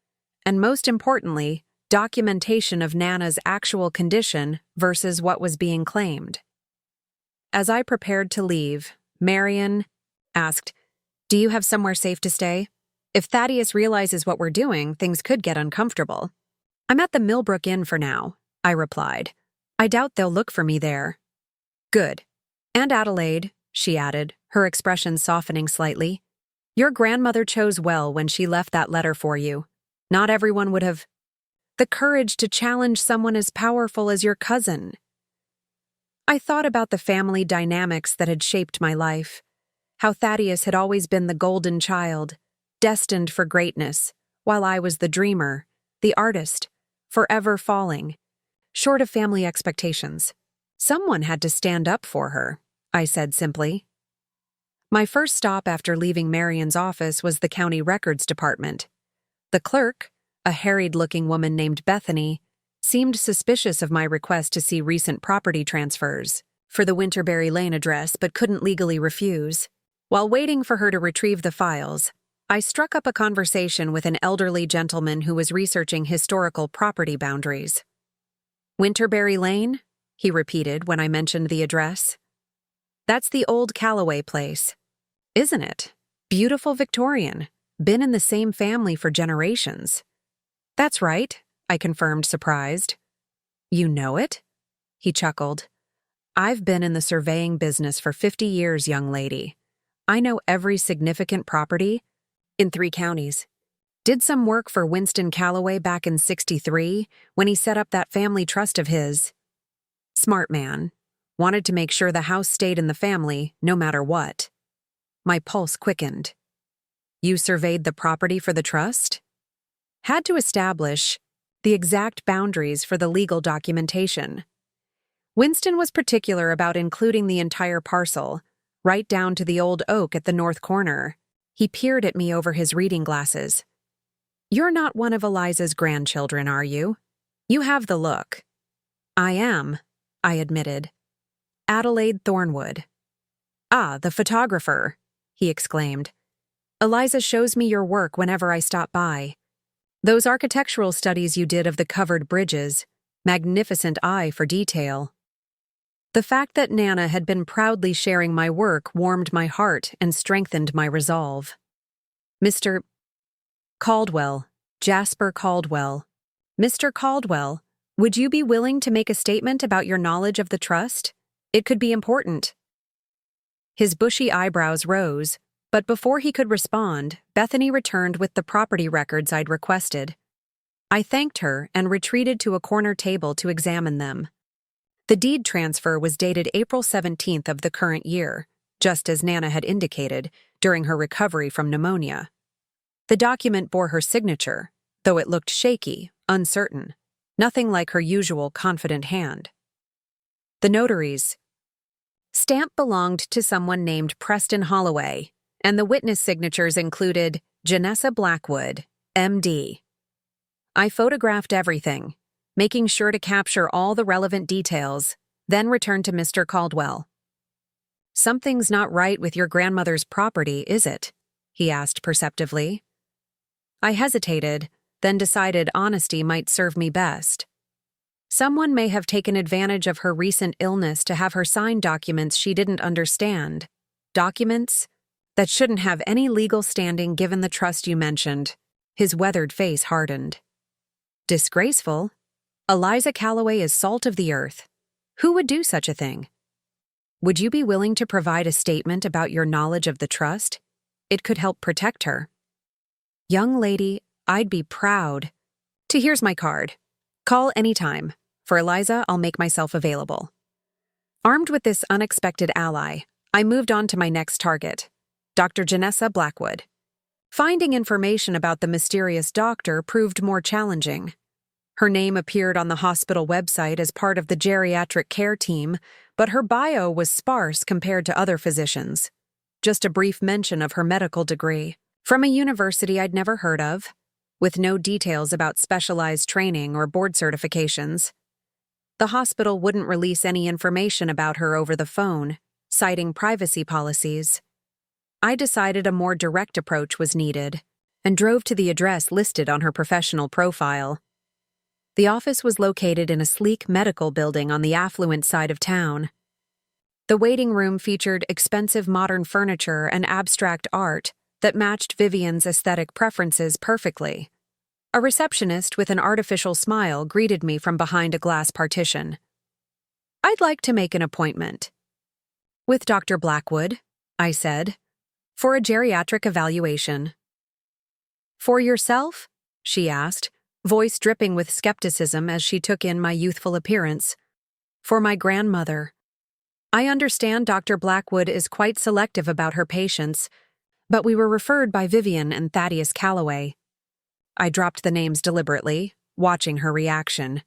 and most importantly, documentation of Nana's actual condition versus what was being claimed. As I prepared to leave, Marian asked, "Do you have somewhere safe to stay? If Thaddeus realizes what we're doing, things could get uncomfortable." "I'm at the Millbrook Inn for now," I replied. "I doubt they'll look for me there." "Good. And Adelaide," she added, her expression softening slightly. "Your grandmother chose well when she left that letter for you. Not everyone would have the courage to challenge someone as powerful as your cousin." I thought about the family dynamics that had shaped my life, how Thaddeus had always been the golden child, destined for greatness, while I was the dreamer, the artist, forever falling short of family expectations. "Someone had to stand up for her," I said simply. My first stop after leaving Marian's office was the county records department. The clerk, a harried-looking woman named Bethany, seemed suspicious of my request to see recent property transfers for the Winterberry Lane address but couldn't legally refuse. While waiting for her to retrieve the files, I struck up a conversation with an elderly gentleman who was researching historical property boundaries. "Winterberry Lane?" he repeated when I mentioned the address. "That's the old Calloway place, isn't it? Beautiful Victorian, been in the same family for generations." "That's right," I confirmed, surprised. "You know it?" He chuckled. "I've been in the surveying business for 50 years, young lady. I know every significant property in 3 counties. Did some work for Winston Calloway back in '63 when he set up that family trust of his. Smart man. Wanted to make sure the house stayed in the family, no matter what." My pulse quickened. "You surveyed the property for the trust?" "Had to establish the exact boundaries for the legal documentation. Winston was particular about including the entire parcel, right down to the old oak at the north corner." He peered at me over his reading glasses. "You're not one of Eliza's grandchildren, are you? You have the look." "I am," I admitted. "Adelaide Thornwood." Ah, the photographer, he exclaimed. Eliza shows me your work whenever I stop by. Those architectural studies you did of the covered bridges, magnificent eye for detail. The fact that Nana had been proudly sharing my work warmed my heart and strengthened my resolve. Mr. Caldwell, Jasper Caldwell. Mr. Caldwell, would you be willing to make a statement about your knowledge of the trust? It could be important. His bushy eyebrows rose, but before he could respond, Bethany returned with the property records I'd requested. I thanked her and retreated to a corner table to examine them. The deed transfer was dated April 17th of the current year, just as Nana had indicated, during her recovery from pneumonia. The document bore her signature, though it looked shaky, uncertain, nothing like her usual confident hand. The notary's stamp belonged to someone named Preston Holloway, and the witness signatures included Janessa Blackwood, M.D. I photographed everything, making sure to capture all the relevant details, then returned to Mr. Caldwell. Something's not right with your grandmother's property, is it? He asked perceptively. I hesitated, then decided honesty might serve me best. Someone may have taken advantage of her recent illness to have her sign documents she didn't understand. Documents that shouldn't have any legal standing given the trust you mentioned. His weathered face hardened. Disgraceful? Eliza Calloway is salt of the earth. Who would do such a thing? Would you be willing to provide a statement about your knowledge of the trust? It could help protect her. Young lady, I'd be proud. Here's my card. Call anytime. For Eliza, I'll make myself available. Armed with this unexpected ally, I moved on to my next target, Dr. Janessa Blackwood. Finding information about the mysterious doctor proved more challenging. Her name appeared on the hospital website as part of the geriatric care team, but her bio was sparse compared to other physicians. Just a brief mention of her medical degree, from a university I'd never heard of, with no details about specialized training or board certifications. The hospital wouldn't release any information about her over the phone, citing privacy policies. I decided a more direct approach was needed, and drove to the address listed on her professional profile. The office was located in a sleek medical building on the affluent side of town. The waiting room featured expensive modern furniture and abstract art that matched Vivienne's aesthetic preferences perfectly. A receptionist with an artificial smile greeted me from behind a glass partition. I'd like to make an appointment. With Dr. Blackwood, I said, for a geriatric evaluation. For yourself? She asked, voice dripping with skepticism as she took in my youthful appearance. For my grandmother. I understand Dr. Blackwood is quite selective about her patients, but we were referred by Vivienne and Thaddeus Calloway. I dropped the names deliberately, watching her reaction.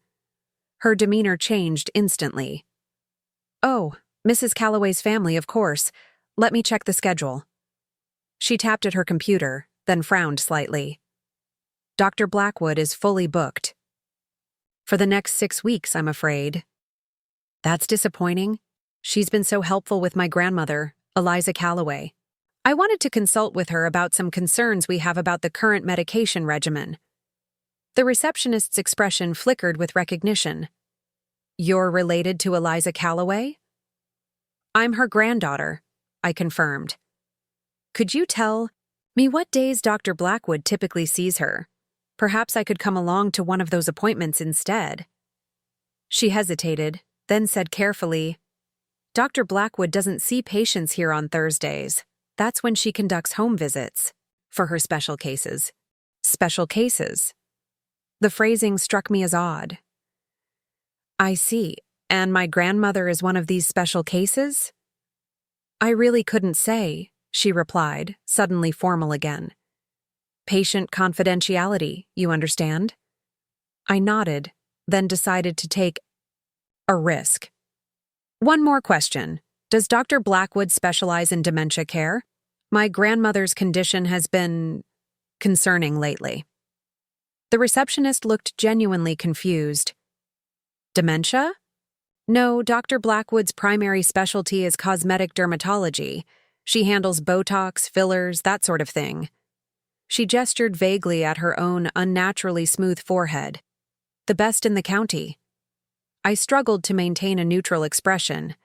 Her demeanor changed instantly. Oh, Mrs. Calloway's family, of course. Let me check the schedule. She tapped at her computer, then frowned slightly. Dr. Blackwood is fully booked. For the next 6 weeks, I'm afraid. That's disappointing. She's been so helpful with my grandmother, Eliza Calloway. I wanted to consult with her about some concerns we have about the current medication regimen. The receptionist's expression flickered with recognition. You're related to Eliza Calloway? I'm her granddaughter, I confirmed. Could you tell me what days Dr. Blackwood typically sees her? Perhaps I could come along to one of those appointments instead. She hesitated, then said carefully, Dr. Blackwood doesn't see patients here on Thursdays. That's when she conducts home visits, for her special cases. Special cases. The phrasing struck me as odd. I see, and my grandmother is one of these special cases? I really couldn't say, she replied, suddenly formal again. Patient confidentiality, you understand? I nodded, then decided to take a risk. One more question. Does Dr. Blackwood specialize in dementia care? My grandmother's condition has been concerning lately. The receptionist looked genuinely confused. Dementia? No, Dr. Blackwood's primary specialty is cosmetic dermatology. She handles Botox, fillers, that sort of thing. She gestured vaguely at her own unnaturally smooth forehead. The best in the county. I struggled to maintain a neutral expression.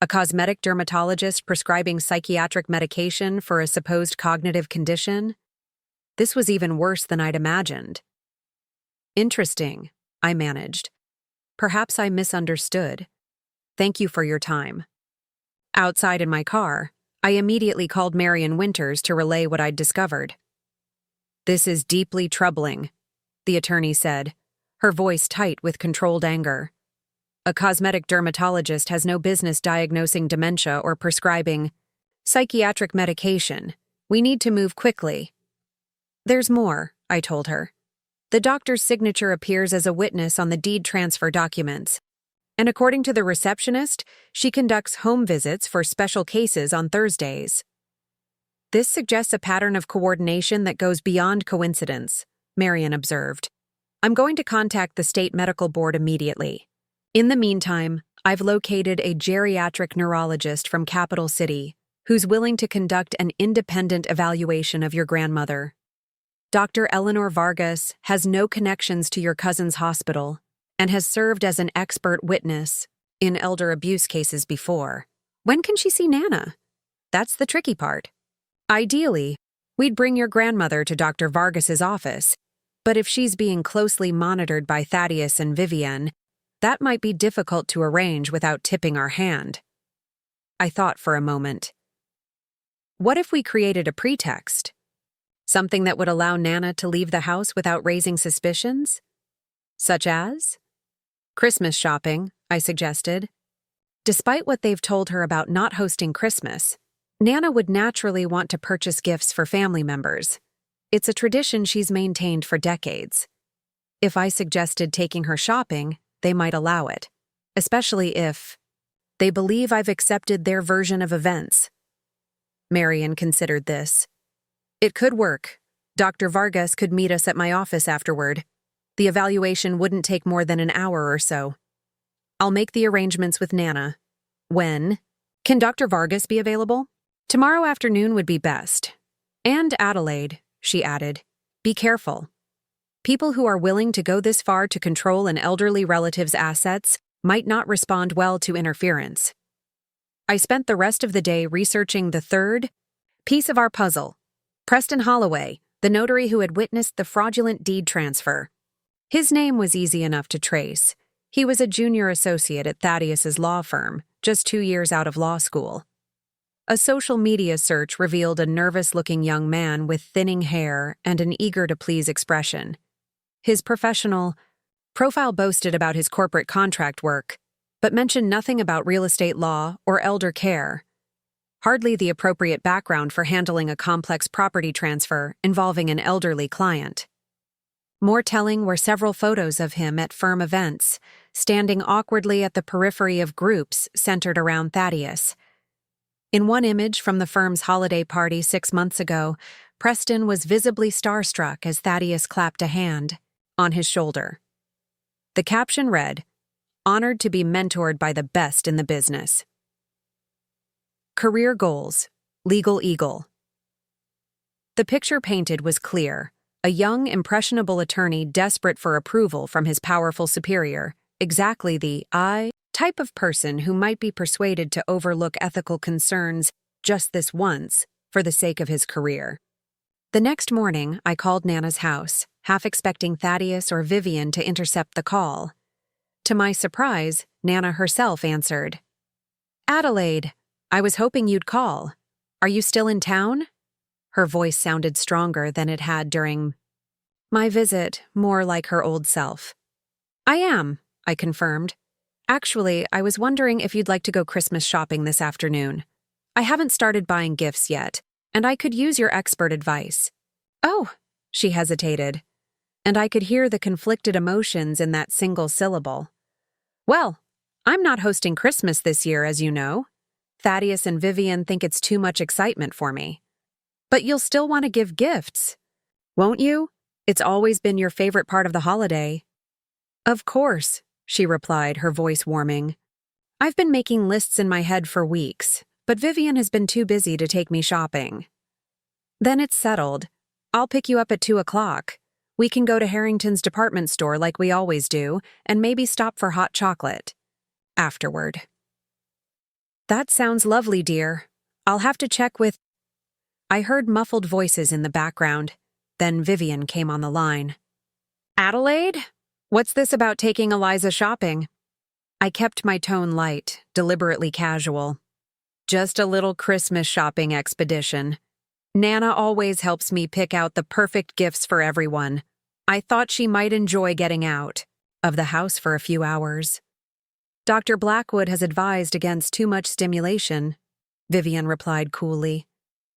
A cosmetic dermatologist prescribing psychiatric medication for a supposed cognitive condition? This was even worse than I'd imagined. Interesting, I managed. Perhaps I misunderstood. Thank you for your time. Outside in my car, I immediately called Marion Winters to relay what I'd discovered. This is deeply troubling, the attorney said, her voice tight with controlled anger. A cosmetic dermatologist has no business diagnosing dementia or prescribing psychiatric medication. We need to move quickly. There's more, I told her. The doctor's signature appears as a witness on the deed transfer documents. And according to the receptionist, she conducts home visits for special cases on Thursdays. This suggests a pattern of coordination that goes beyond coincidence, Marion observed. I'm going to contact the state medical board immediately. In the meantime, I've located a geriatric neurologist from Capital City who's willing to conduct an independent evaluation of your grandmother. Dr. Eleanor Vargas has no connections to your cousin's hospital and has served as an expert witness in elder abuse cases before. When can she see Nana? That's the tricky part. Ideally, we'd bring your grandmother to Dr. Vargas's office, but if she's being closely monitored by Thaddeus and Vivienne, that might be difficult to arrange without tipping our hand. I thought for a moment. What if we created a pretext? Something that would allow Nana to leave the house without raising suspicions? Such as? Christmas shopping, I suggested. Despite what they've told her about not hosting Christmas, Nana would naturally want to purchase gifts for family members. It's a tradition she's maintained for decades. If I suggested taking her shopping, they might allow it, especially if they believe I've accepted their version of events. Marion considered this. It could work. Dr. Vargas could meet us at my office afterward. The evaluation wouldn't take more than an hour or so. I'll make the arrangements with Nana. When? Can Dr. Vargas be available? Tomorrow afternoon would be best. And Adelaide, she added. Be careful. People who are willing to go this far to control an elderly relative's assets might not respond well to interference. I spent the rest of the day researching the third piece of our puzzle. Preston Holloway, the notary who had witnessed the fraudulent deed transfer. His name was easy enough to trace. He was a junior associate at Thaddeus's law firm, just 2 years out of law school. A social media search revealed a nervous-looking young man with thinning hair and an eager-to-please expression. His professional profile boasted about his corporate contract work, but mentioned nothing about real estate law or elder care. Hardly the appropriate background for handling a complex property transfer involving an elderly client. More telling were several photos of him at firm events, standing awkwardly at the periphery of groups centered around Thaddeus. In one image from the firm's holiday party 6 months ago, Preston was visibly starstruck as Thaddeus clapped a hand on his shoulder. The caption read, "Honored to be mentored by the best in the business." Career goals, Legal Eagle. The picture painted was clear, a young, impressionable attorney desperate for approval from his powerful superior, exactly the type of person who might be persuaded to overlook ethical concerns just this once for the sake of his career. The next morning, I called Nana's house, half expecting Thaddeus or Vivienne to intercept the call. To my surprise, Nana herself answered. "Adelaide, I was hoping you'd call. Are you still in town?" Her voice sounded stronger than it had during my visit, more like her old self. "I am," I confirmed. "Actually, I was wondering if you'd like to go Christmas shopping this afternoon. I haven't started buying gifts yet, and I could use your expert advice." "Oh," she hesitated, and I could hear the conflicted emotions in that single syllable. "Well, I'm not hosting Christmas this year, as you know. Thaddeus and Vivienne think it's too much excitement for me. But you'll still want to give gifts, won't you? It's always been your favorite part of the holiday." "Of course," she replied, her voice warming. I've been making lists in my head for weeks, but Vivienne has been too busy to take me shopping. Then it's settled. I'll pick you up at 2 o'clock. We can go to Harrington's department store like we always do, and maybe stop for hot chocolate. Afterward. That sounds lovely, dear. I'll have to check with... I heard muffled voices in the background. Then Vivienne came on the line. Adelaide? What's this about taking Eliza shopping? I kept my tone light, deliberately casual. Just a little Christmas shopping expedition. Nana always helps me pick out the perfect gifts for everyone. I thought she might enjoy getting out of the house for a few hours. Dr. Blackwood has advised against too much stimulation, Vivienne replied coolly.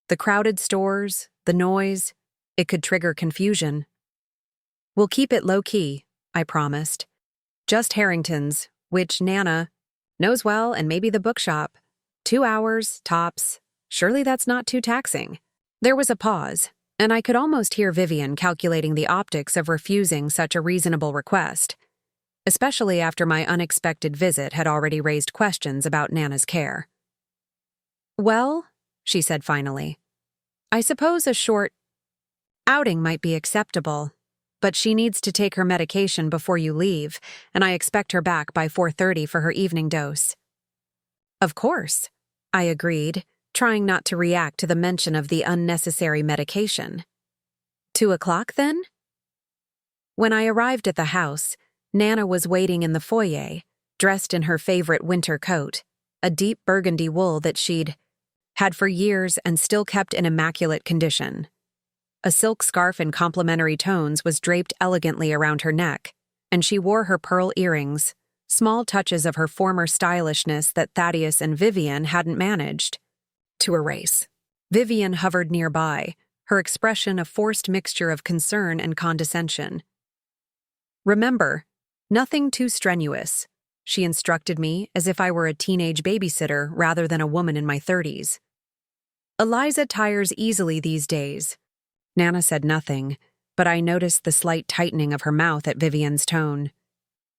The crowded stores, the noise, it could trigger confusion. We'll keep it low-key, I promised. Just Harrington's, which Nana knows well, and maybe the bookshop. 2 hours, tops. Surely that's not too taxing. There was a pause, and I could almost hear Vivienne calculating the optics of refusing such a reasonable request, especially after my unexpected visit had already raised questions about Nana's care. Well, she said finally, I suppose a short outing might be acceptable, but she needs to take her medication before you leave, and I expect her back by 4:30 for her evening dose. Of course, I agreed, trying not to react to the mention of the unnecessary medication. 2 o'clock, then? When I arrived at the house, Nana was waiting in the foyer, dressed in her favorite winter coat, a deep burgundy wool that she'd had for years and still kept in immaculate condition. A silk scarf in complementary tones was draped elegantly around her neck, and she wore her pearl earrings, small touches of her former stylishness that Thaddeus and Vivienne hadn't managed to erase. Vivienne hovered nearby, her expression a forced mixture of concern and condescension. Remember, nothing too strenuous, she instructed me as if I were a teenage babysitter rather than a woman in my 30s. Eliza tires easily these days. Nana said nothing, but I noticed the slight tightening of her mouth at Vivienne's tone.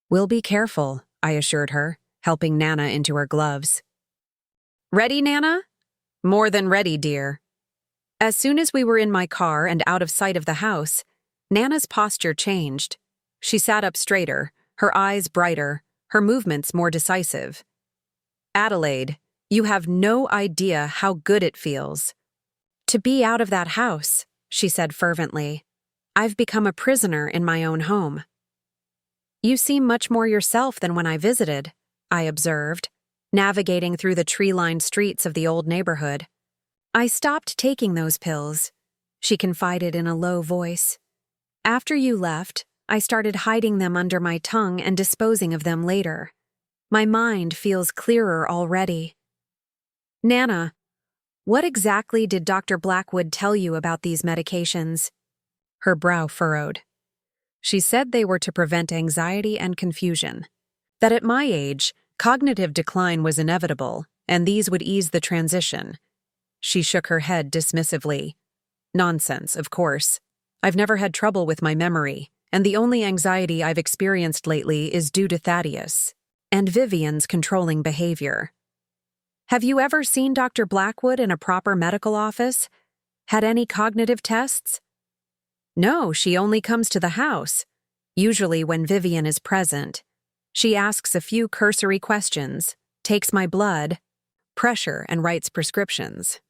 We'll be careful, I assured her, helping Nana into her gloves. Ready, Nana? More than ready, dear. As soon as we were in my car and out of sight of the house, Nana's posture changed. She sat up straighter, her eyes brighter, her movements more decisive. Adelaide, you have no idea how good it feels to be out of that house, she said fervently. I've become a prisoner in my own home. You seem much more yourself than when I visited, I observed, navigating through the tree-lined streets of the old neighborhood. I stopped taking those pills, she confided in a low voice. After you left, I started hiding them under my tongue and disposing of them later. My mind feels clearer already. Nana, what exactly did Dr. Blackwood tell you about these medications? Her brow furrowed. She said they were to prevent anxiety and confusion. That at my age, cognitive decline was inevitable, and these would ease the transition. She shook her head dismissively. Nonsense, of course. I've never had trouble with my memory, and the only anxiety I've experienced lately is due to Thaddeus and Vivienne's controlling behavior. Have you ever seen Dr. Blackwood in a proper medical office? Had any cognitive tests? No, she only comes to the house, usually when Vivienne is present. She asks a few cursory questions, takes my blood, pressure, and writes prescriptions.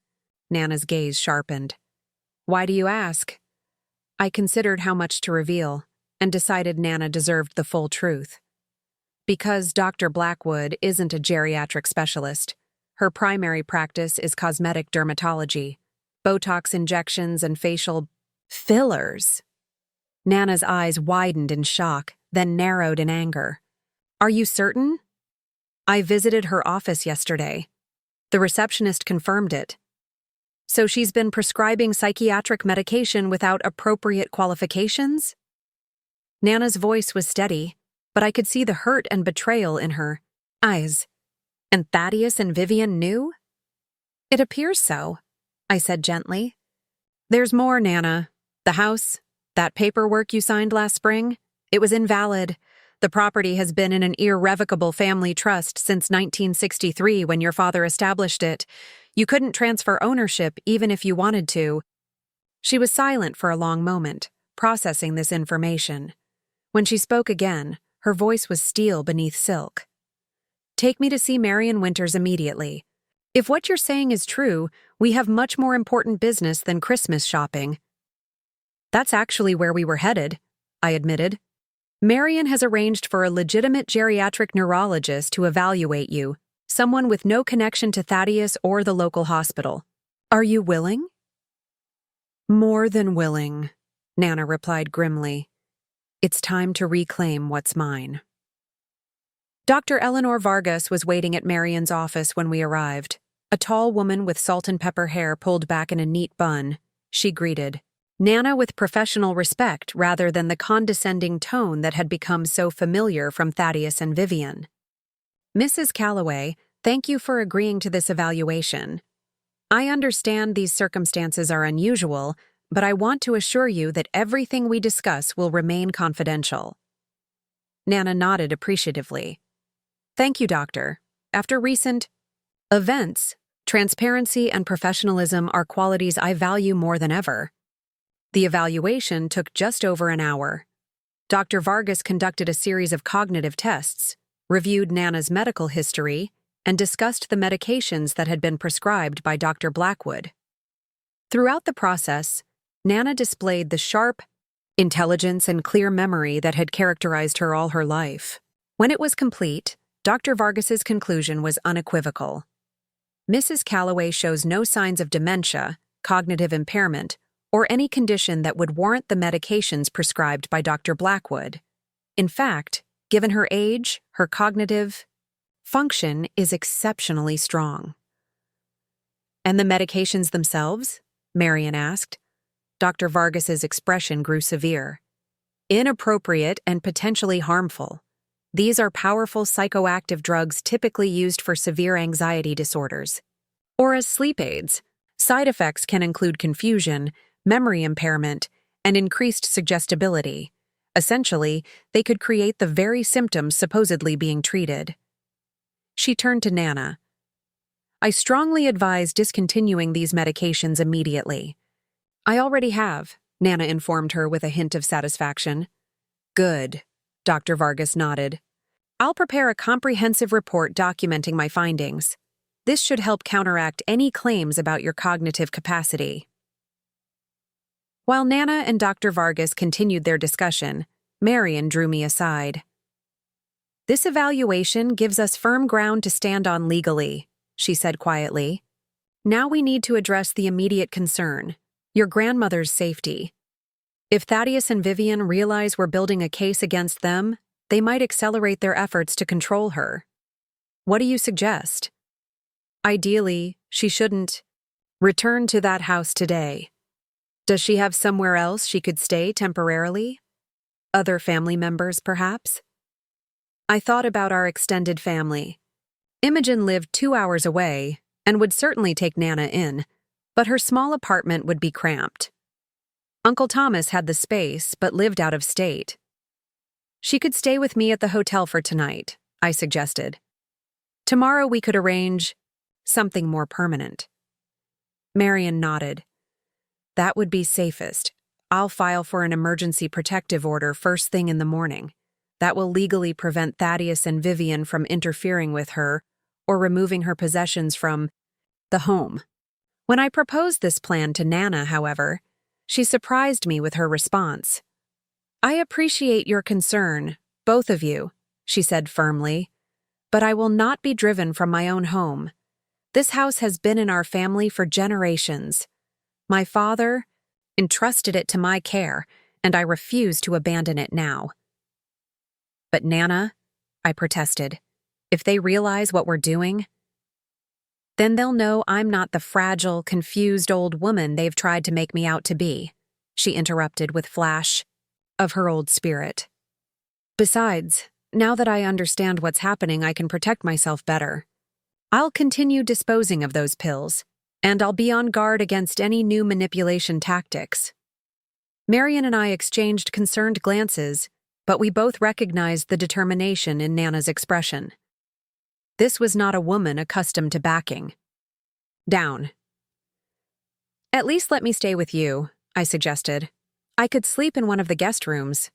Nana's gaze sharpened. Why do you ask? I considered how much to reveal, and decided Nana deserved the full truth. Because Dr. Blackwood isn't a geriatric specialist. Her primary practice is cosmetic dermatology, Botox injections and facial fillers. Nana's eyes widened in shock, then narrowed in anger. Are you certain? I visited her office yesterday. The receptionist confirmed it. So she's been prescribing psychiatric medication without appropriate qualifications? Nana's voice was steady, but I could see the hurt and betrayal in her eyes. And Thaddeus and Vivienne knew? It appears so, I said gently. There's more, Nana. The house, that paperwork you signed last spring, it was invalid. The property has been in an irrevocable family trust since 1963 when your father established it. You couldn't transfer ownership even if you wanted to. She was silent for a long moment, processing this information. When she spoke again, her voice was steel beneath silk. Take me to see Marion Winters immediately. If what you're saying is true, we have much more important business than Christmas shopping. That's actually where we were headed, I admitted. Marion has arranged for a legitimate geriatric neurologist to evaluate you, someone with no connection to Thaddeus or the local hospital. Are you willing? More than willing, Nana replied grimly. It's time to reclaim what's mine. Dr. Eleanor Vargas was waiting at Marion's office when we arrived. A tall woman with salt and pepper hair pulled back in a neat bun. She greeted Nana with professional respect rather than the condescending tone that had become so familiar from Thaddeus and Vivienne. Mrs. Calloway, thank you for agreeing to this evaluation. I understand these circumstances are unusual, but I want to assure you that everything we discuss will remain confidential. Nana nodded appreciatively. Thank you, Doctor. After recent events, transparency and professionalism are qualities I value more than ever. The evaluation took just over an hour. Dr. Vargas conducted a series of cognitive tests, reviewed Nana's medical history, and discussed the medications that had been prescribed by Dr. Blackwood. Throughout the process, Nana displayed the sharp intelligence and clear memory that had characterized her all her life. When it was complete, Dr. Vargas's conclusion was unequivocal. Mrs. Calloway shows no signs of dementia, cognitive impairment, or any condition that would warrant the medications prescribed by Dr. Blackwood. In fact, given her age, her cognitive function is exceptionally strong. And the medications themselves? Marion asked. Dr. Vargas's expression grew severe. Inappropriate and potentially harmful. These are powerful psychoactive drugs typically used for severe anxiety disorders. Or as sleep aids. Side effects can include confusion, memory impairment, and increased suggestibility. Essentially, they could create the very symptoms supposedly being treated. She turned to Nana. I strongly advise discontinuing these medications immediately. I already have, Nana informed her with a hint of satisfaction. Good, Dr. Vargas nodded. I'll prepare a comprehensive report documenting my findings. This should help counteract any claims about your cognitive capacity. While Nana and Dr. Vargas continued their discussion, Marion drew me aside. This evaluation gives us firm ground to stand on legally, she said quietly. Now we need to address the immediate concern, your grandmother's safety. If Thaddeus and Vivienne realize we're building a case against them, they might accelerate their efforts to control her. What do you suggest? Ideally, she shouldn't return to that house today. Does she have somewhere else she could stay temporarily? Other family members, perhaps? I thought about our extended family. Imogen lived 2 hours away and would certainly take Nana in, but her small apartment would be cramped. Uncle Thomas had the space but lived out of state. She could stay with me at the hotel for tonight, I suggested. Tomorrow we could arrange something more permanent. Marion nodded. That would be safest. I'll file for an emergency protective order first thing in the morning. That will legally prevent Thaddeus and Vivienne from interfering with her or removing her possessions from the home. When I proposed this plan to Nana, however, she surprised me with her response. I appreciate your concern, both of you, she said firmly, but I will not be driven from my own home. This house has been in our family for generations. My father entrusted it to my care, and I refuse to abandon it now. But Nana, I protested, if they realize what we're doing, then they'll know I'm not the fragile, confused old woman they've tried to make me out to be, she interrupted with flash of her old spirit. Besides, now that I understand what's happening, I can protect myself better. I'll continue disposing of those pills, and I'll be on guard against any new manipulation tactics. Marion and I exchanged concerned glances, but we both recognized the determination in Nana's expression. This was not a woman accustomed to backing down. "At least let me stay with you," I suggested. "I could sleep in one of the guest rooms."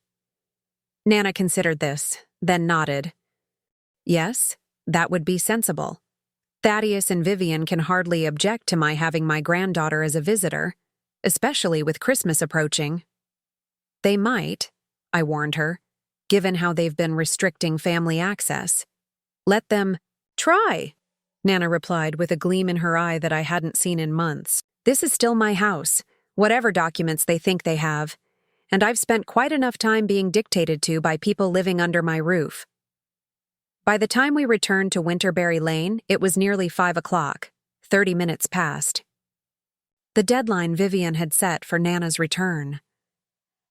Nana considered this, then nodded. "Yes, that would be sensible. Thaddeus and Vivienne can hardly object to my having my granddaughter as a visitor, especially with Christmas approaching." "They might," I warned her, "given how they've been restricting family access. Let them try," Nana replied with a gleam in her eye that I hadn't seen in months. "This is still my house, whatever documents they think they have, and I've spent quite enough time being dictated to by people living under my roof." By the time we returned to Winterberry Lane, it was nearly 5 o'clock, 30 minutes past. The deadline Vivienne had set for Nana's return.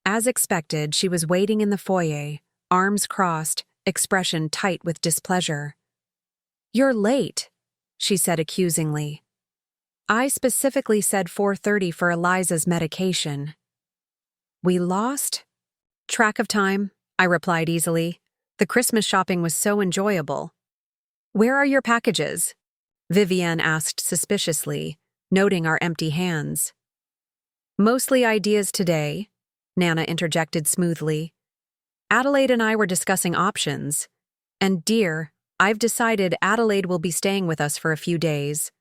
As expected, she was waiting in the foyer, arms crossed, expression tight with displeasure. "You're late," she said accusingly. "I specifically said 4:30 for Eliza's medication." "We lost track of time," I replied easily. "The Christmas shopping was so enjoyable." "Where are your packages?" Vivienne asked suspiciously, noting our empty hands. "Mostly ideas today," Nana interjected smoothly. "Adelaide and I were discussing options. And dear, I've decided Adelaide will be staying with us for a few days.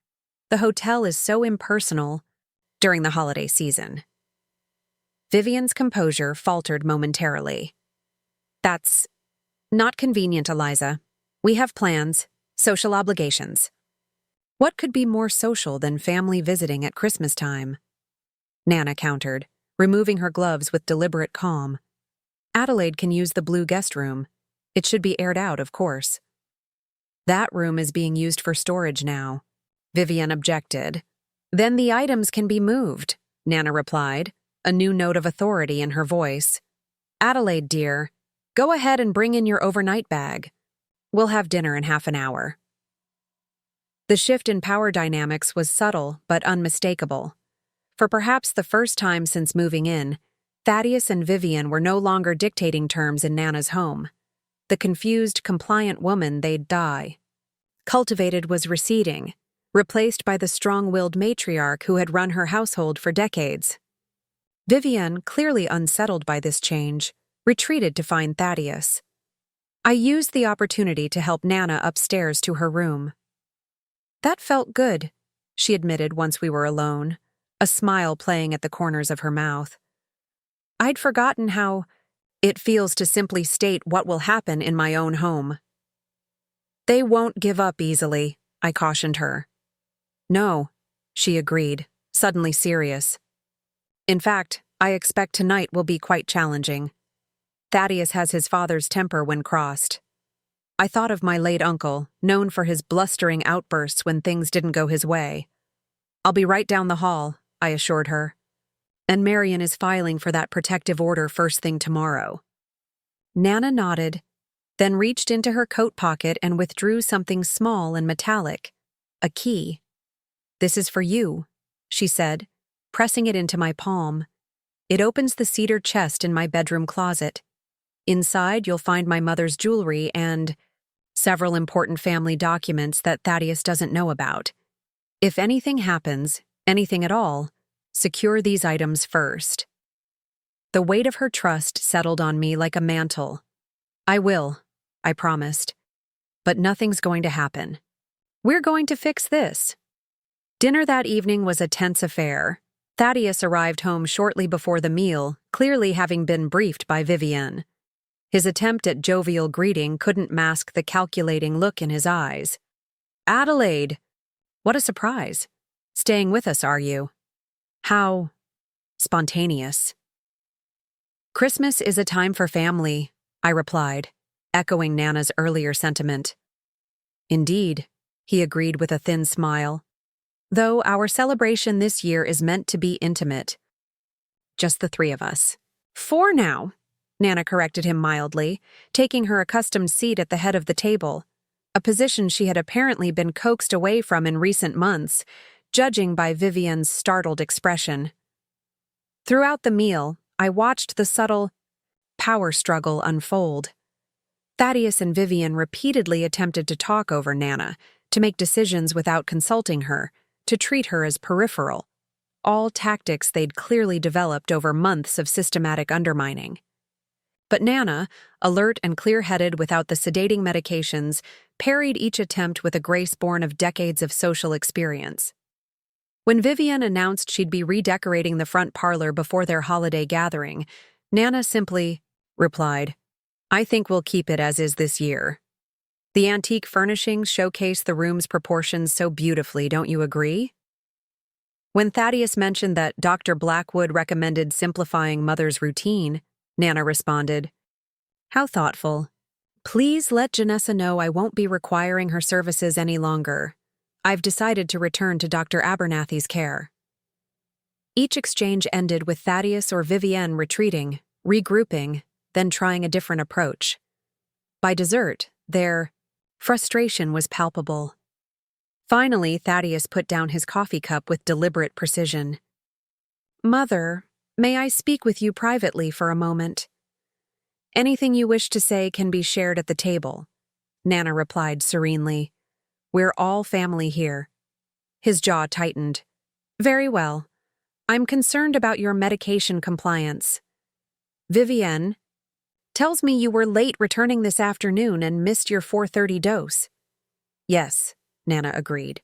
The hotel is so impersonal during the holiday season." Vivienne's composure faltered momentarily. "That's not convenient, Eliza. We have plans, social obligations." "What could be more social than family visiting at Christmas time?" Nana countered, removing her gloves with deliberate calm. "Adelaide can use the blue guest room. It should be aired out, of course." "That room is being used for storage now," Vivienne objected. "Then the items can be moved," Nana replied, a new note of authority in her voice. "Adelaide, dear, go ahead and bring in your overnight bag. We'll have dinner in half an hour." The shift in power dynamics was subtle but unmistakable. For perhaps the first time since moving in, Thaddeus and Vivienne were no longer dictating terms in Nana's home. The confused, compliant woman they'd cultivated was receding, replaced by the strong-willed matriarch who had run her household for decades. Vivienne, clearly unsettled by this change, retreated to find Thaddeus. I used the opportunity to help Nana upstairs to her room. "That felt good," she admitted once we were alone, a smile playing at the corners of her mouth. "I'd forgotten how it feels to simply state what will happen in my own home." "They won't give up easily," I cautioned her. "No," she agreed, suddenly serious. "In fact, I expect tonight will be quite challenging. Thaddeus has his father's temper when crossed. I thought of my late uncle, known for his blustering outbursts when things didn't go his way. I'll be right down the hall," I assured her. "And Marion is filing for that protective order first thing tomorrow." Nana nodded, then reached into her coat pocket and withdrew something small and metallic, a key. "This is for you," she said, pressing it into my palm. "It opens the cedar chest in my bedroom closet. Inside, you'll find my mother's jewelry and several important family documents that Thaddeus doesn't know about. If anything happens, anything at all, secure these items first." The weight of her trust settled on me like a mantle. "I will," I promised. "But nothing's going to happen. We're going to fix this." Dinner that evening was a tense affair. Thaddeus arrived home shortly before the meal, clearly having been briefed by Vivienne. His attempt at jovial greeting couldn't mask the calculating look in his eyes. "Adelaide! What a surprise. Staying with us, are you?" "How spontaneous." "Christmas is a time for family," I replied, echoing Nana's earlier sentiment. "Indeed," he agreed with a thin smile. "Though our celebration this year is meant to be intimate. Just the three of us." "Four now," Nana corrected him mildly, taking her accustomed seat at the head of the table, a position she had apparently been coaxed away from in recent months, judging by Vivienne's startled expression. Throughout the meal, I watched the subtle power struggle unfold. Thaddeus and Vivienne repeatedly attempted to talk over Nana, to make decisions without consulting her, to treat her as peripheral, all tactics they'd clearly developed over months of systematic undermining. But Nana, alert and clear-headed without the sedating medications, parried each attempt with a grace born of decades of social experience. When Vivienne announced she'd be redecorating the front parlor before their holiday gathering, Nana simply replied, "I think we'll keep it as is this year. The antique furnishings showcase the room's proportions so beautifully, don't you agree?" When Thaddeus mentioned that Dr. Blackwood recommended simplifying Mother's routine, Nana responded, "How thoughtful. Please let Janessa know I won't be requiring her services any longer. I've decided to return to Dr. Abernathy's care." Each exchange ended with Thaddeus or Vivienne retreating, regrouping, then trying a different approach. By dessert, their frustration was palpable. Finally, Thaddeus put down his coffee cup with deliberate precision. "Mother, may I speak with you privately for a moment?" "Anything you wish to say can be shared at the table," Nana replied serenely. "We're all family here." His jaw tightened. "Very well. I'm concerned about your medication compliance. Vivienne tells me you were late returning this afternoon and missed your 4:30 dose." "Yes," Nana agreed.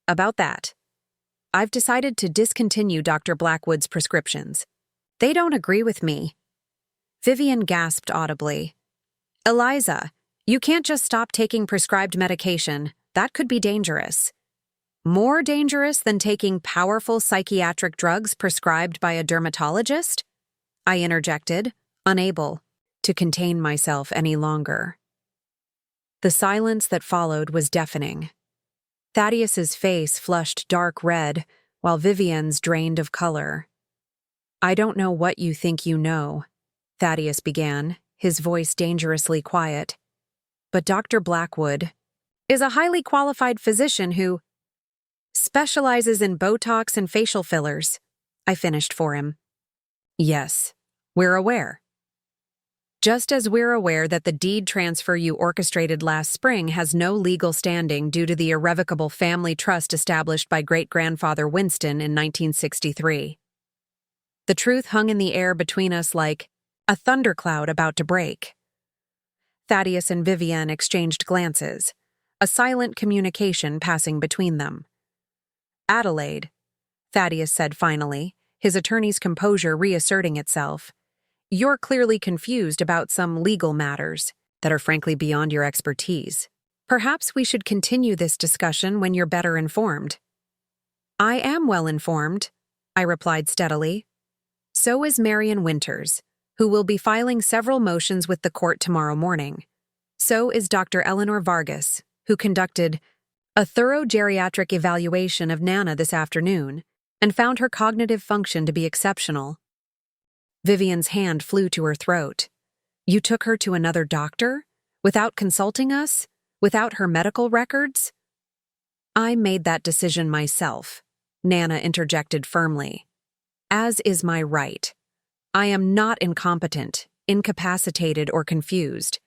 "About that, I've decided to discontinue Dr. Blackwood's prescriptions." "They don't agree with me." Vivienne gasped audibly. "Eliza, you can't just stop taking prescribed medication. That could be dangerous." "More dangerous than taking powerful psychiatric drugs prescribed by a dermatologist?" I interjected, unable to contain myself any longer. The silence that followed was deafening. Thaddeus's face flushed dark red, while Vivienne's drained of color. "I don't know what you think you know," Thaddeus began, his voice dangerously quiet. "But Dr. Blackwood is a highly qualified physician who specializes in Botox and facial fillers," I finished for him. "Yes, we're aware. Just as we're aware that the deed transfer you orchestrated last spring has no legal standing due to the irrevocable family trust established by great-grandfather Winston in 1963. The truth hung in the air between us like a thundercloud about to break." Thaddeus and Vivienne exchanged glances, a silent communication passing between them. "Adelaide," Thaddeus said finally, his attorney's composure reasserting itself, "you're clearly confused about some legal matters that are frankly beyond your expertise. Perhaps we should continue this discussion when you're better informed." "I am well informed," I replied steadily. "So is Marion Winters, who will be filing several motions with the court tomorrow morning. So is Dr. Eleanor Vargas, who conducted a thorough geriatric evaluation of Nana this afternoon and found her cognitive function to be exceptional." Vivienne's hand flew to her throat. "You took her to another doctor? Without consulting us? Without her medical records?" "I made that decision myself," Nana interjected firmly. "As is my right. I am not incompetent, incapacitated, or confused,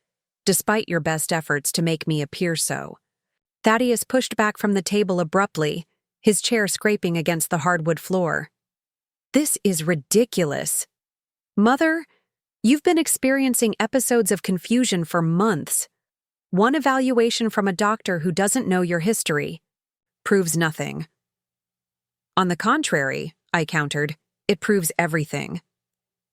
despite your best efforts to make me appear so." Thaddeus pushed back from the table abruptly, his chair scraping against the hardwood floor. "This is ridiculous. Mother, you've been experiencing episodes of confusion for months. One evaluation from a doctor who doesn't know your history proves nothing." "On the contrary," I countered, "it proves everything.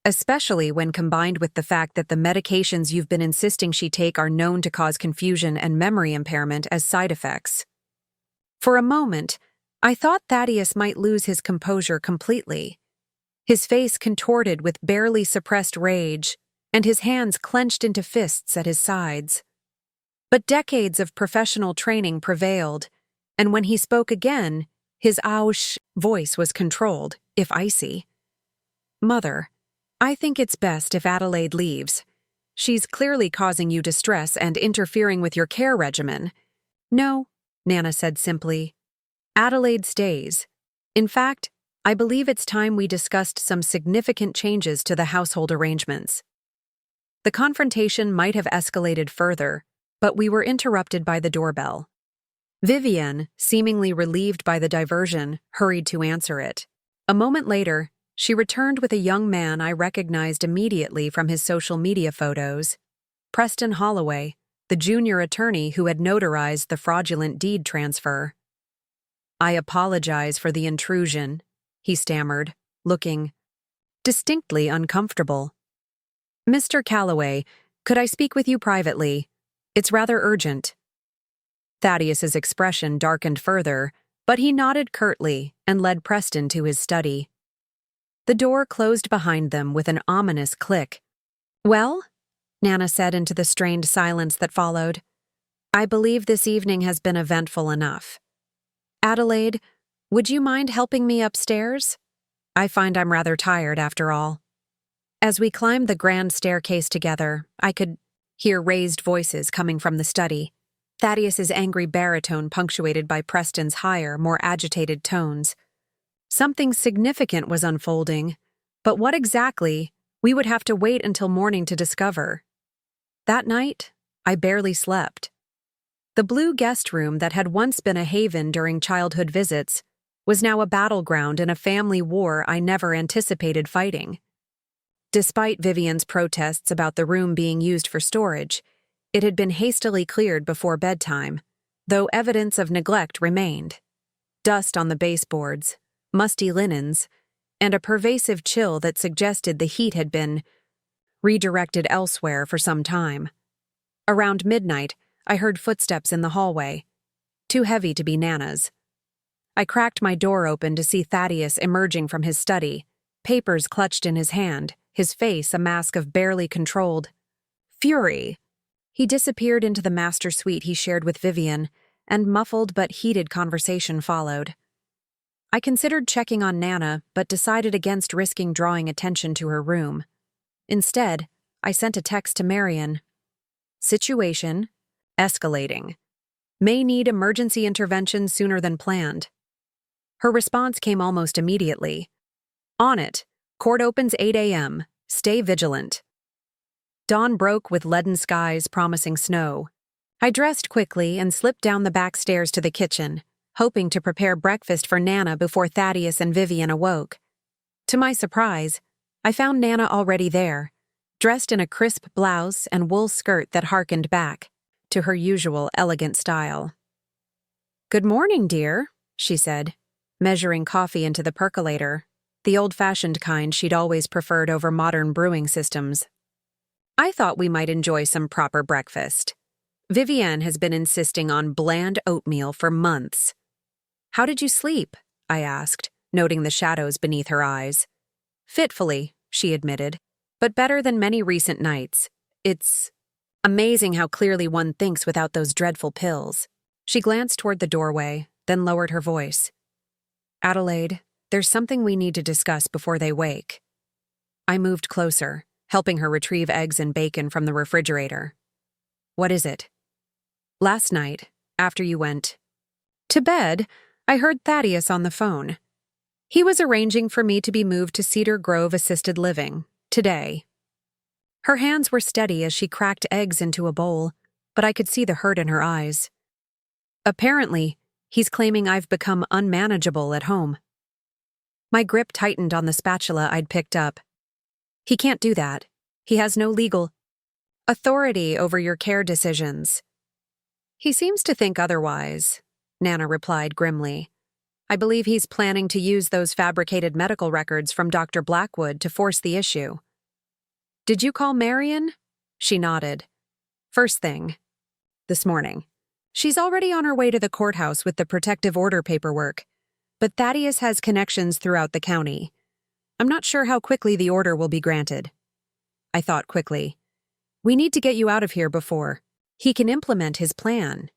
Especially when combined with the fact that the medications you've been insisting she take are known to cause confusion and memory impairment as side effects." For a moment, I thought Thaddeus might lose his composure completely. His face contorted with barely suppressed rage, and his hands clenched into fists at his sides. But decades of professional training prevailed, and when he spoke again, his ouch voice was controlled, if icy. "Mother, I think it's best if Adelaide leaves. She's clearly causing you distress and interfering with your care regimen." "No," Nana said simply. "Adelaide stays. In fact, I believe it's time we discussed some significant changes to the household arrangements." The confrontation might have escalated further, but we were interrupted by the doorbell. Vivienne, seemingly relieved by the diversion, hurried to answer it. A moment later, she returned with a young man I recognized immediately from his social media photos, Preston Holloway, the junior attorney who had notarized the fraudulent deed transfer. "I apologize for the intrusion," he stammered, looking distinctly uncomfortable. "Mr. Calloway, could I speak with you privately? It's rather urgent." Thaddeus's expression darkened further, but he nodded curtly and led Preston to his study. The door closed behind them with an ominous click. "Well?" Nana said into the strained silence that followed. "I believe this evening has been eventful enough. Adelaide, would you mind helping me upstairs? I find I'm rather tired after all." As we climbed the grand staircase together, I could hear raised voices coming from the study, Thaddeus's angry baritone punctuated by Preston's higher, more agitated tones. Something significant was unfolding, but what exactly, we would have to wait until morning to discover. That night, I barely slept. The blue guest room that had once been a haven during childhood visits was now a battleground in a family war I never anticipated fighting. Despite Vivienne's protests about the room being used for storage, it had been hastily cleared before bedtime, though evidence of neglect remained. Dust on the baseboards, musty linens, and a pervasive chill that suggested the heat had been redirected elsewhere for some time. Around midnight, I heard footsteps in the hallway, too heavy to be Nana's. I cracked my door open to see Thaddeus emerging from his study, papers clutched in his hand, his face a mask of barely controlled fury. He disappeared into the master suite he shared with Vivienne, and muffled but heated conversation followed. I considered checking on Nana, but decided against risking drawing attention to her room. Instead, I sent a text to Marion. "Situation escalating. May need emergency intervention sooner than planned." Her response came almost immediately. "On it. Court opens 8 a.m. Stay vigilant." Dawn broke with leaden skies promising snow. I dressed quickly and slipped down the back stairs to the kitchen, hoping to prepare breakfast for Nana before Thaddeus and Vivienne awoke. To my surprise, I found Nana already there, dressed in a crisp blouse and wool skirt that harkened back to her usual elegant style. "Good morning, dear," she said, measuring coffee into the percolator, the old-fashioned kind she'd always preferred over modern brewing systems. "I thought we might enjoy some proper breakfast. Vivienne has been insisting on bland oatmeal for months." "How did you sleep?" I asked, noting the shadows beneath her eyes. "Fitfully," she admitted, "but better than many recent nights. It's amazing how clearly one thinks without those dreadful pills." She glanced toward the doorway, then lowered her voice. "Adelaide, there's something we need to discuss before they wake." I moved closer, helping her retrieve eggs and bacon from the refrigerator. "What is it?" "Last night, after you went to bed, I heard Thaddeus on the phone. He was arranging for me to be moved to Cedar Grove Assisted Living, today." Her hands were steady as she cracked eggs into a bowl, but I could see the hurt in her eyes. "Apparently, he's claiming I've become unmanageable at home." My grip tightened on the spatula I'd picked up. "He can't do that. He has no legal authority over your care decisions." "He seems to think otherwise," Nana replied grimly. "I believe he's planning to use those fabricated medical records from Dr. Blackwood to force the issue." "Did you call Marion?" She nodded. "First thing. This morning. She's already on her way to the courthouse with the protective order paperwork, but Thaddeus has connections throughout the county. I'm not sure how quickly the order will be granted." I thought quickly. "We need to get you out of here before he can implement his plan."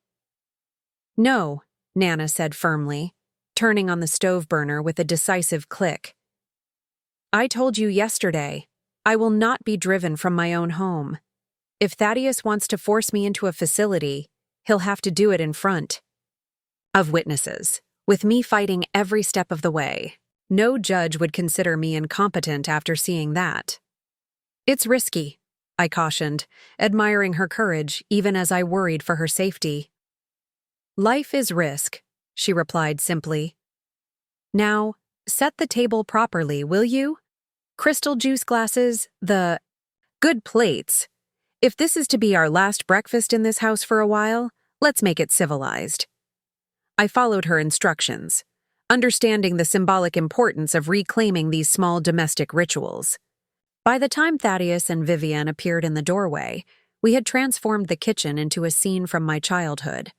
"No," Nana said firmly, turning on the stove burner with a decisive click. "I told you yesterday, I will not be driven from my own home. If Thaddeus wants to force me into a facility, he'll have to do it in front of witnesses, with me fighting every step of the way. No judge would consider me incompetent after seeing that." "It's risky," I cautioned, admiring her courage even as I worried for her safety. Life is risk, she replied simply. Now, set the table properly, will you? Crystal juice glasses, the good plates. If this is to be our last breakfast in this house for a while, let's make it civilized. I followed her instructions, understanding the symbolic importance of reclaiming these small domestic rituals. By the time Thaddeus and Vivienne appeared in the doorway, we had transformed the kitchen into a scene from my childhood.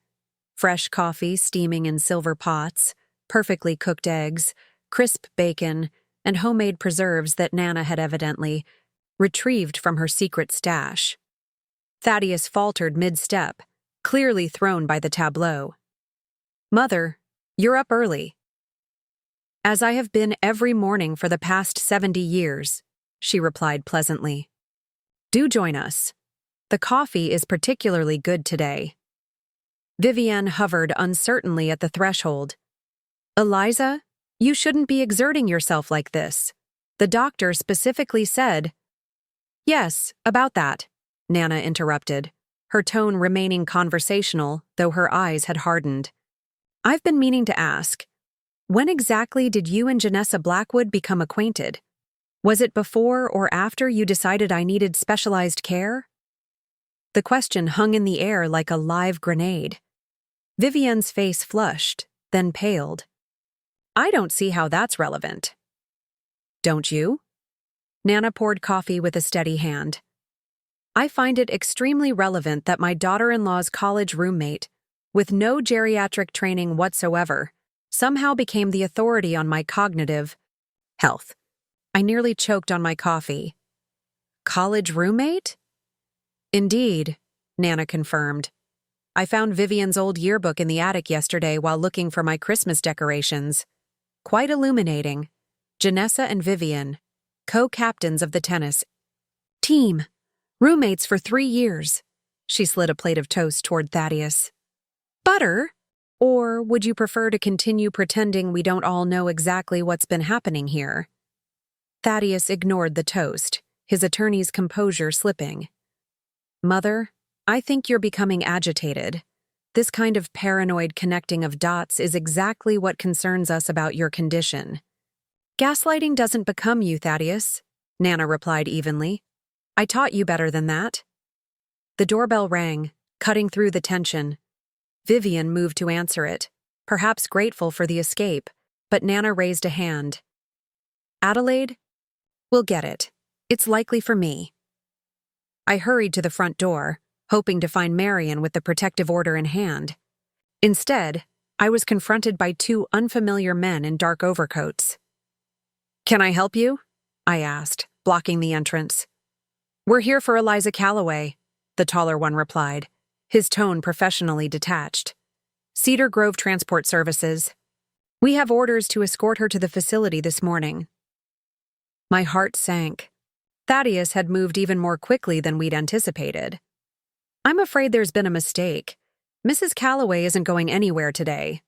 Fresh coffee steaming in silver pots, perfectly cooked eggs, crisp bacon, and homemade preserves that Nana had evidently retrieved from her secret stash. Thaddeus faltered mid-step, clearly thrown by the tableau. Mother, you're up early. As I have been every morning for the past 70 years, she replied pleasantly. Do join us. The coffee is particularly good today. Vivienne hovered uncertainly at the threshold. Eliza, you shouldn't be exerting yourself like this. The doctor specifically said. Yes, about that, Nana interrupted, her tone remaining conversational, though her eyes had hardened. I've been meaning to ask, when exactly did you and Janessa Blackwood become acquainted? Was it before or after you decided I needed specialized care? The question hung in the air like a live grenade. Vivienne's face flushed, then paled. I don't see how that's relevant. Don't you? Nana poured coffee with a steady hand. I find it extremely relevant that my daughter-in-law's college roommate, with no geriatric training whatsoever, somehow became the authority on my cognitive health. I nearly choked on my coffee. College roommate? Indeed, Nana confirmed. I found Vivienne's old yearbook in the attic yesterday while looking for my Christmas decorations. Quite illuminating. Janessa and Vivienne, co-captains of the tennis team, roommates for 3 years. She slid a plate of toast toward Thaddeus. Butter? Or would you prefer to continue pretending we don't all know exactly what's been happening here? Thaddeus ignored the toast, his attorney's composure slipping. Mother, I think you're becoming agitated. This kind of paranoid connecting of dots is exactly what concerns us about your condition. Gaslighting doesn't become you, Thaddeus, Nana replied evenly. I taught you better than that. The doorbell rang, cutting through the tension. Vivienne moved to answer it, perhaps grateful for the escape, but Nana raised a hand. Adelaide? We'll get it. It's likely for me. I hurried to the front door, hoping to find Marian with the protective order in hand. Instead, I was confronted by 2 unfamiliar men in dark overcoats. Can I help you? I asked, blocking the entrance. We're here for Eliza Calloway, the taller one replied, his tone professionally detached. Cedar Grove Transport Services. We have orders to escort her to the facility this morning. My heart sank. Thaddeus had moved even more quickly than we'd anticipated. I'm afraid there's been a mistake. Mrs. Calloway isn't going anywhere today.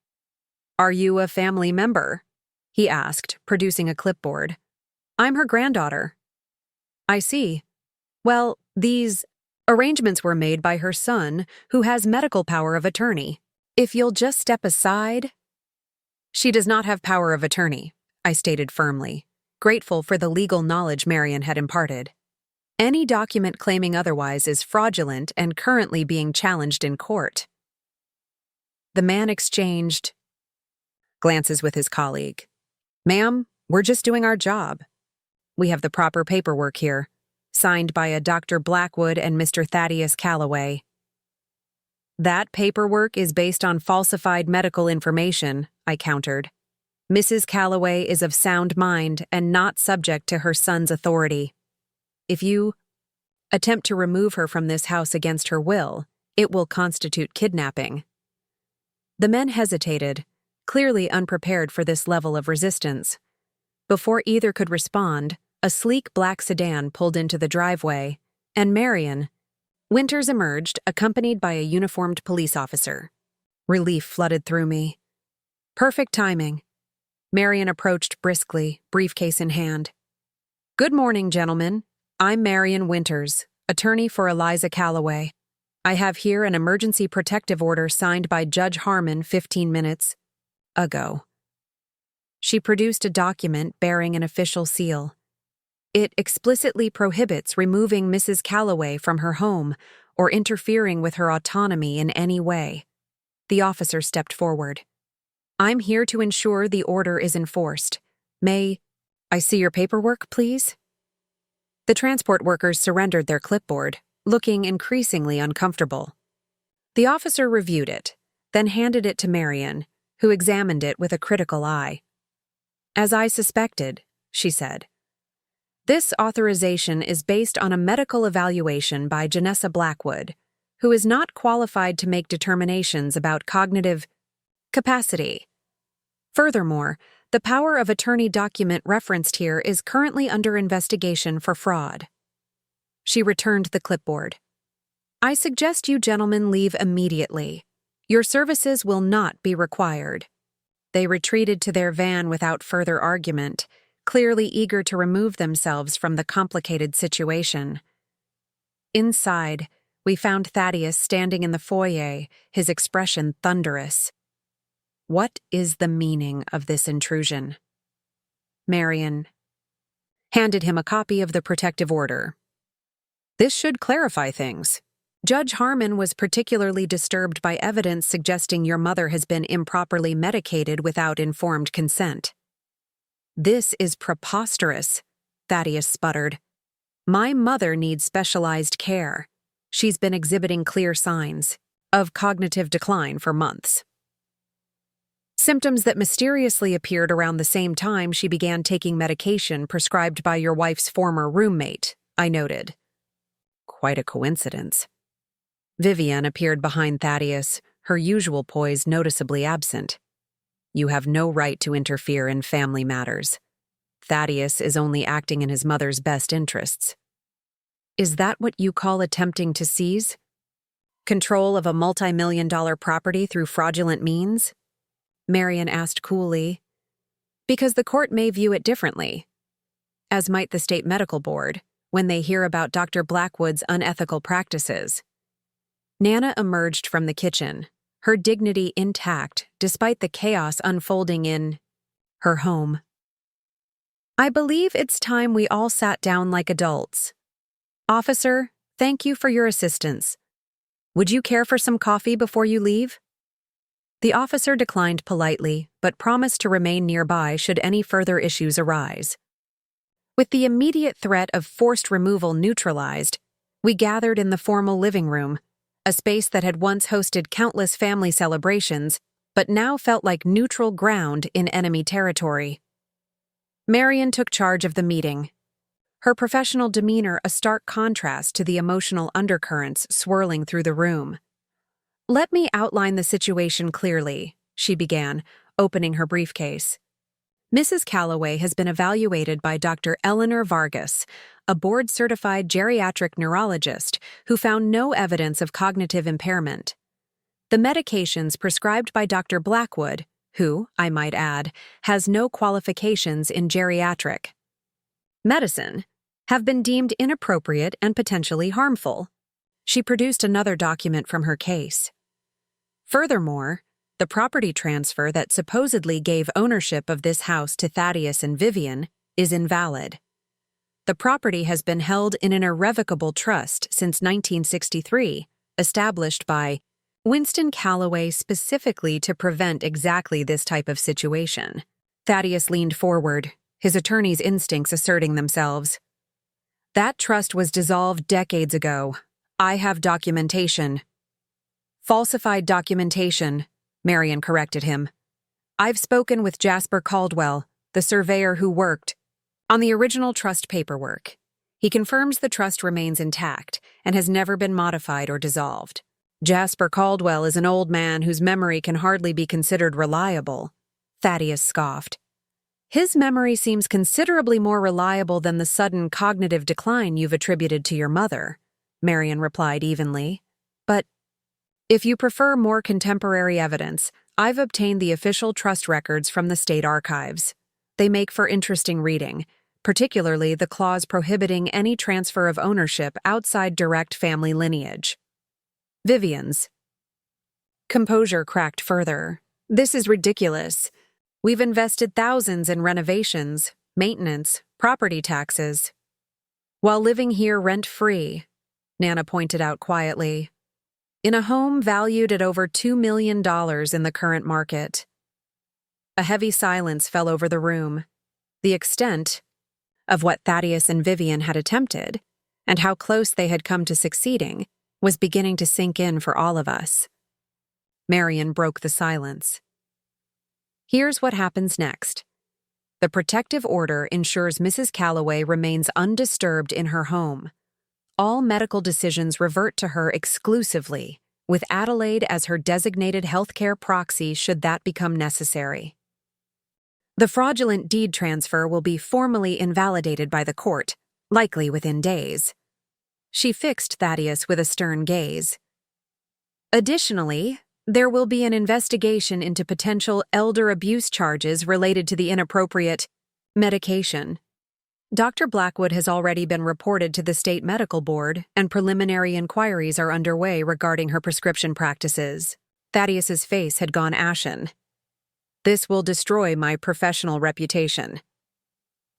Are you a family member? He asked, producing a clipboard. I'm her granddaughter. I see. Well, these arrangements were made by her son, who has medical power of attorney. If you'll just step aside. She does not have power of attorney, I stated firmly, grateful for the legal knowledge Marian had imparted. Any document claiming otherwise is fraudulent and currently being challenged in court. The man exchanged glances with his colleague. Ma'am, we're just doing our job. We have the proper paperwork here, signed by a Dr. Blackwood and Mr. Thaddeus Calloway. That paperwork is based on falsified medical information, I countered. Mrs. Calloway is of sound mind and not subject to her son's authority. If you attempt to remove her from this house against her will, it will constitute kidnapping. The men hesitated, clearly unprepared for this level of resistance. Before either could respond, a sleek black sedan pulled into the driveway, and Marian, Winters emerged, accompanied by a uniformed police officer. Relief flooded through me. Perfect timing. Marian approached briskly, briefcase in hand. Good morning, gentlemen. I'm Marian Winters, Attorney for Eliza Calloway. I have here an emergency protective order signed by Judge Harmon 15 minutes ago. She produced a document bearing an official seal. It explicitly prohibits removing Mrs. Calloway from her home or interfering with her autonomy in any way. The officer stepped forward. I'm here to ensure the order is enforced. May I see your paperwork, please? The transport workers surrendered their clipboard, looking increasingly uncomfortable. The officer reviewed it, then handed it to Marian, who examined it with a critical eye. As I suspected, she said. This authorization is based on a medical evaluation by Janessa Blackwood, who is not qualified to make determinations about cognitive capacity. Furthermore, the power of attorney document referenced here is currently under investigation for fraud. She returned the clipboard. I suggest you gentlemen leave immediately. Your services will not be required. They retreated to their van without further argument, clearly eager to remove themselves from the complicated situation. Inside, we found Thaddeus standing in the foyer, his expression thunderous. What is the meaning of this intrusion? Marian handed him a copy of the protective order. This should clarify things. Judge Harmon was particularly disturbed by evidence suggesting your mother has been improperly medicated without informed consent. This is preposterous, Thaddeus sputtered. My mother needs specialized care. She's been exhibiting clear signs of cognitive decline for months. Symptoms that mysteriously appeared around the same time she began taking medication prescribed by your wife's former roommate, I noted. Quite a coincidence. Vivienne appeared behind Thaddeus, her usual poise noticeably absent. You have no right to interfere in family matters. Thaddeus is only acting in his mother's best interests. Is that what you call attempting to seize? Control of a multi-million-dollar property through fraudulent means? Marian asked coolly. Because the court may view it differently, as might the state medical board, when they hear about Dr. Blackwood's unethical practices. Nana emerged from the kitchen, her dignity intact despite the chaos unfolding in her home. I believe it's time we all sat down like adults. Officer, thank you for your assistance. Would you care for some coffee before you leave? The officer declined politely, but promised to remain nearby should any further issues arise. With the immediate threat of forced removal neutralized, we gathered in the formal living room, a space that had once hosted countless family celebrations, but now felt like neutral ground in enemy territory. Marian took charge of the meeting, her professional demeanor a stark contrast to the emotional undercurrents swirling through the room. Let me outline the situation clearly, she began, opening her briefcase. Mrs. Calloway has been evaluated by Dr. Eleanor Vargas, a board-certified geriatric neurologist who found no evidence of cognitive impairment. The medications prescribed by Dr. Blackwood, who, I might add, has no qualifications in geriatric medicine, have been deemed inappropriate and potentially harmful. She produced another document from her case. Furthermore, the property transfer that supposedly gave ownership of this house to Thaddeus and Vivienne is invalid. The property has been held in an irrevocable trust since 1963, established by Winston Calloway specifically to prevent exactly this type of situation. Thaddeus leaned forward, his attorney's instincts asserting themselves. That trust was dissolved decades ago. I have documentation. Falsified documentation, Marian corrected him. I've spoken with Jasper Caldwell, the surveyor who worked on the original trust paperwork. He confirms the trust remains intact and has never been modified or dissolved. Jasper Caldwell is an old man whose memory can hardly be considered reliable, Thaddeus scoffed. His memory seems considerably more reliable than the sudden cognitive decline you've attributed to your mother, Marian replied evenly. But if you prefer more contemporary evidence, I've obtained the official trust records from the state archives. They make for interesting reading, particularly the clause prohibiting any transfer of ownership outside direct family lineage. Vivienne's composure cracked further. "This is ridiculous. We've invested thousands in renovations, maintenance, property taxes, while living here rent-free," Nana pointed out quietly, "in a home valued at over $2 million in the current market." A heavy silence fell over the room. The extent of what Thaddeus and Vivienne had attempted, and how close they had come to succeeding, was beginning to sink in for all of us. Marian broke the silence. "Here's what happens next. The protective order ensures Mrs. Calloway remains undisturbed in her home. All medical decisions revert to her exclusively, with Adelaide as her designated healthcare proxy should that become necessary. The fraudulent deed transfer will be formally invalidated by the court, likely within days." She fixed Thaddeus with a stern gaze. "Additionally, there will be an investigation into potential elder abuse charges related to the inappropriate medication. Dr. Blackwood has already been reported to the State Medical Board, and preliminary inquiries are underway regarding her prescription practices." Thaddeus's face had gone ashen. "This will destroy my professional reputation."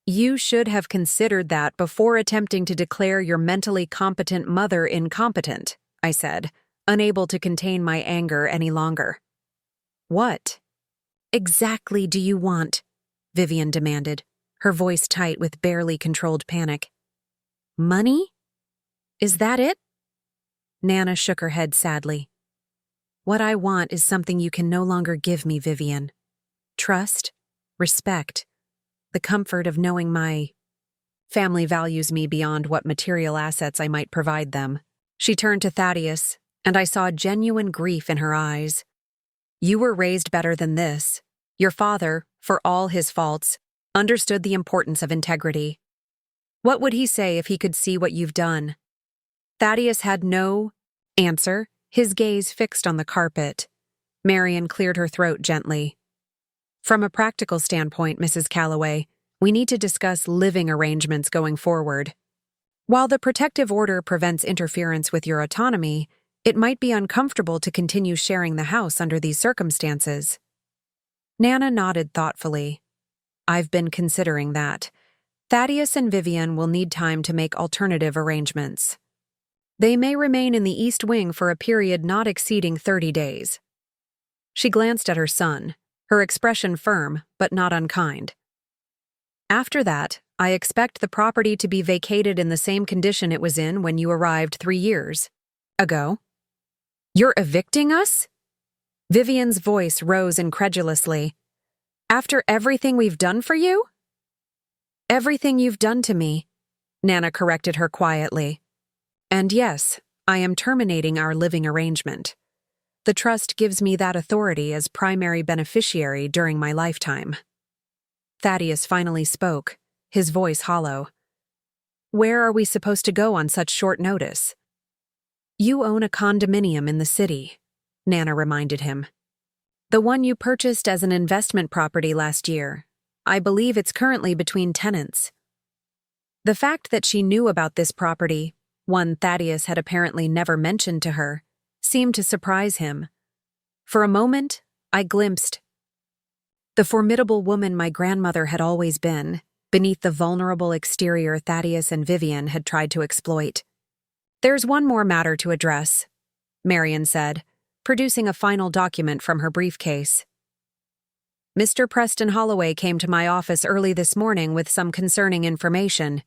"You should have considered that before attempting to declare your mentally competent mother incompetent," I said, unable to contain my anger any longer. "What exactly do you want?" Vivienne demanded, her voice tight with barely controlled panic. "Money? Is that it?" Nana shook her head sadly. "What I want is something you can no longer give me, Vivienne. Trust, respect, the comfort of knowing my family values me beyond what material assets I might provide them." She turned to Thaddeus, and I saw genuine grief in her eyes. "You were raised better than this. Your father, for all his faults, understood the importance of integrity. What would he say if he could see what you've done?" Thaddeus had no answer, his gaze fixed on the carpet. Marian cleared her throat gently. "From a practical standpoint, Mrs. Calloway, we need to discuss living arrangements going forward. While the protective order prevents interference with your autonomy, it might be uncomfortable to continue sharing the house under these circumstances." Nana nodded thoughtfully. "I've been considering that. Thaddeus and Vivienne will need time to make alternative arrangements. They may remain in the East Wing for a period not exceeding 30 days. She glanced at her son, her expression firm but not unkind. "After that, I expect the property to be vacated in the same condition it was in when you arrived 3 years ago." "You're evicting us?" Vivienne's voice rose incredulously. "After everything we've done for you?" "Everything you've done to me," Nana corrected her quietly. "And yes, I am terminating our living arrangement. The trust gives me that authority as primary beneficiary during my lifetime." Thaddeus finally spoke, his voice hollow. "Where are we supposed to go on such short notice?" "You own a condominium in the city," Nana reminded him. "The one you purchased as an investment property last year. I believe it's currently between tenants." The fact that she knew about this property, one Thaddeus had apparently never mentioned to her, seemed to surprise him. For a moment, I glimpsed the formidable woman my grandmother had always been, beneath the vulnerable exterior Thaddeus and Vivienne had tried to exploit. "There's one more matter to address," Marian said, producing a final document from her briefcase. "Mr. Preston Holloway came to my office early this morning with some concerning information.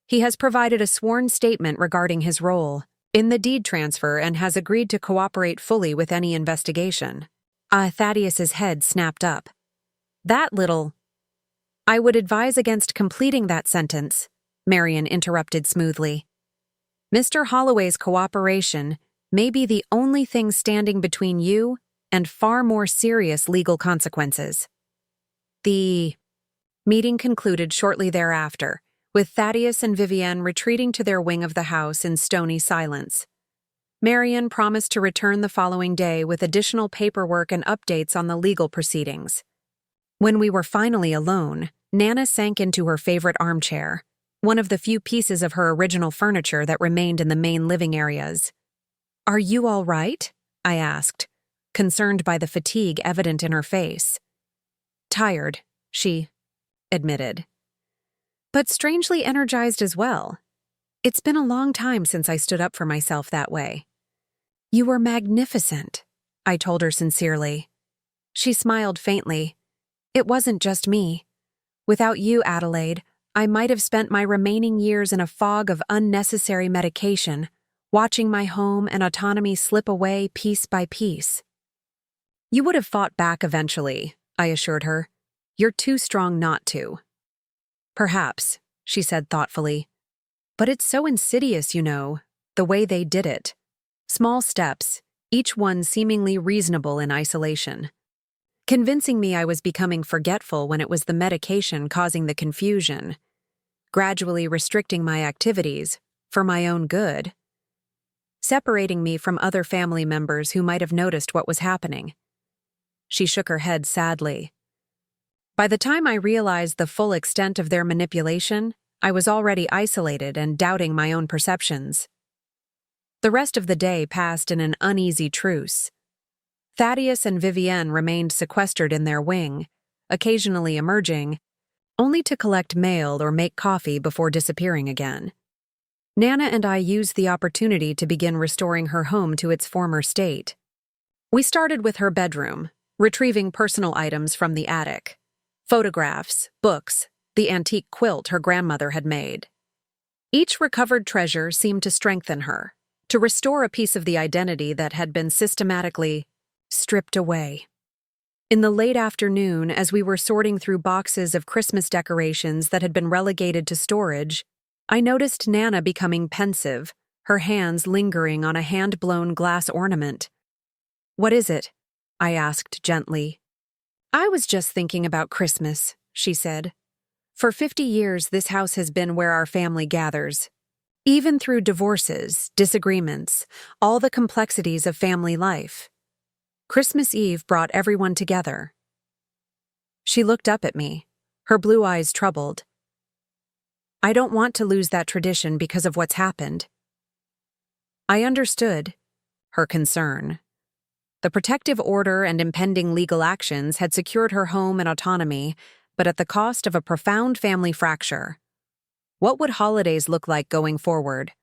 He has provided a sworn statement regarding his role in the deed transfer and has agreed to cooperate fully with any investigation." Thaddeus's head snapped up. "That little—" "I would advise against completing that sentence," Marian interrupted smoothly. "Mr. Holloway's cooperation may be the only thing standing between you and far more serious legal consequences." The meeting concluded shortly thereafter, with Thaddeus and Vivienne retreating to their wing of the house in stony silence. Marian promised to return the following day with additional paperwork and updates on the legal proceedings. When we were finally alone, Nana sank into her favorite armchair, one of the few pieces of her original furniture that remained in the main living areas. "Are you all right?" I asked, concerned by the fatigue evident in her face. "Tired," she admitted, "but strangely energized as well. It's been a long time since I stood up for myself that way." "You were magnificent," I told her sincerely. She smiled faintly. "It wasn't just me. Without you, Adelaide, I might have spent my remaining years in a fog of unnecessary medication, watching my home and autonomy slip away piece by piece." "You would have fought back eventually," I assured her. "You're too strong not to." "Perhaps," she said thoughtfully. "But it's so insidious, the way they did it. Small steps, each one seemingly reasonable in isolation. Convincing me I was becoming forgetful when it was the medication causing the confusion. Gradually restricting my activities, for my own good. Separating me from other family members who might have noticed what was happening." She shook her head sadly. "By the time I realized the full extent of their manipulation, I was already isolated and doubting my own perceptions." The rest of the day passed in an uneasy truce. Thaddeus and Vivienne remained sequestered in their wing, occasionally emerging, only to collect mail or make coffee before disappearing again. Nana and I used the opportunity to begin restoring her home to its former state. We started with her bedroom, retrieving personal items from the attic. Photographs, books, the antique quilt her grandmother had made. Each recovered treasure seemed to strengthen her, to restore a piece of the identity that had been systematically stripped away. In the late afternoon, as we were sorting through boxes of Christmas decorations that had been relegated to storage, I noticed Nana becoming pensive, her hands lingering on a hand-blown glass ornament. "What is it?" I asked gently. "I was just thinking about Christmas," she said. "For 50 years, this house has been where our family gathers. Even through divorces, disagreements, all the complexities of family life. Christmas Eve brought everyone together." She looked up at me, her blue eyes troubled. "I don't want to lose that tradition because of what's happened." I understood her concern. The protective order and impending legal actions had secured her home and autonomy, but at the cost of a profound family fracture. What would holidays look like going forward?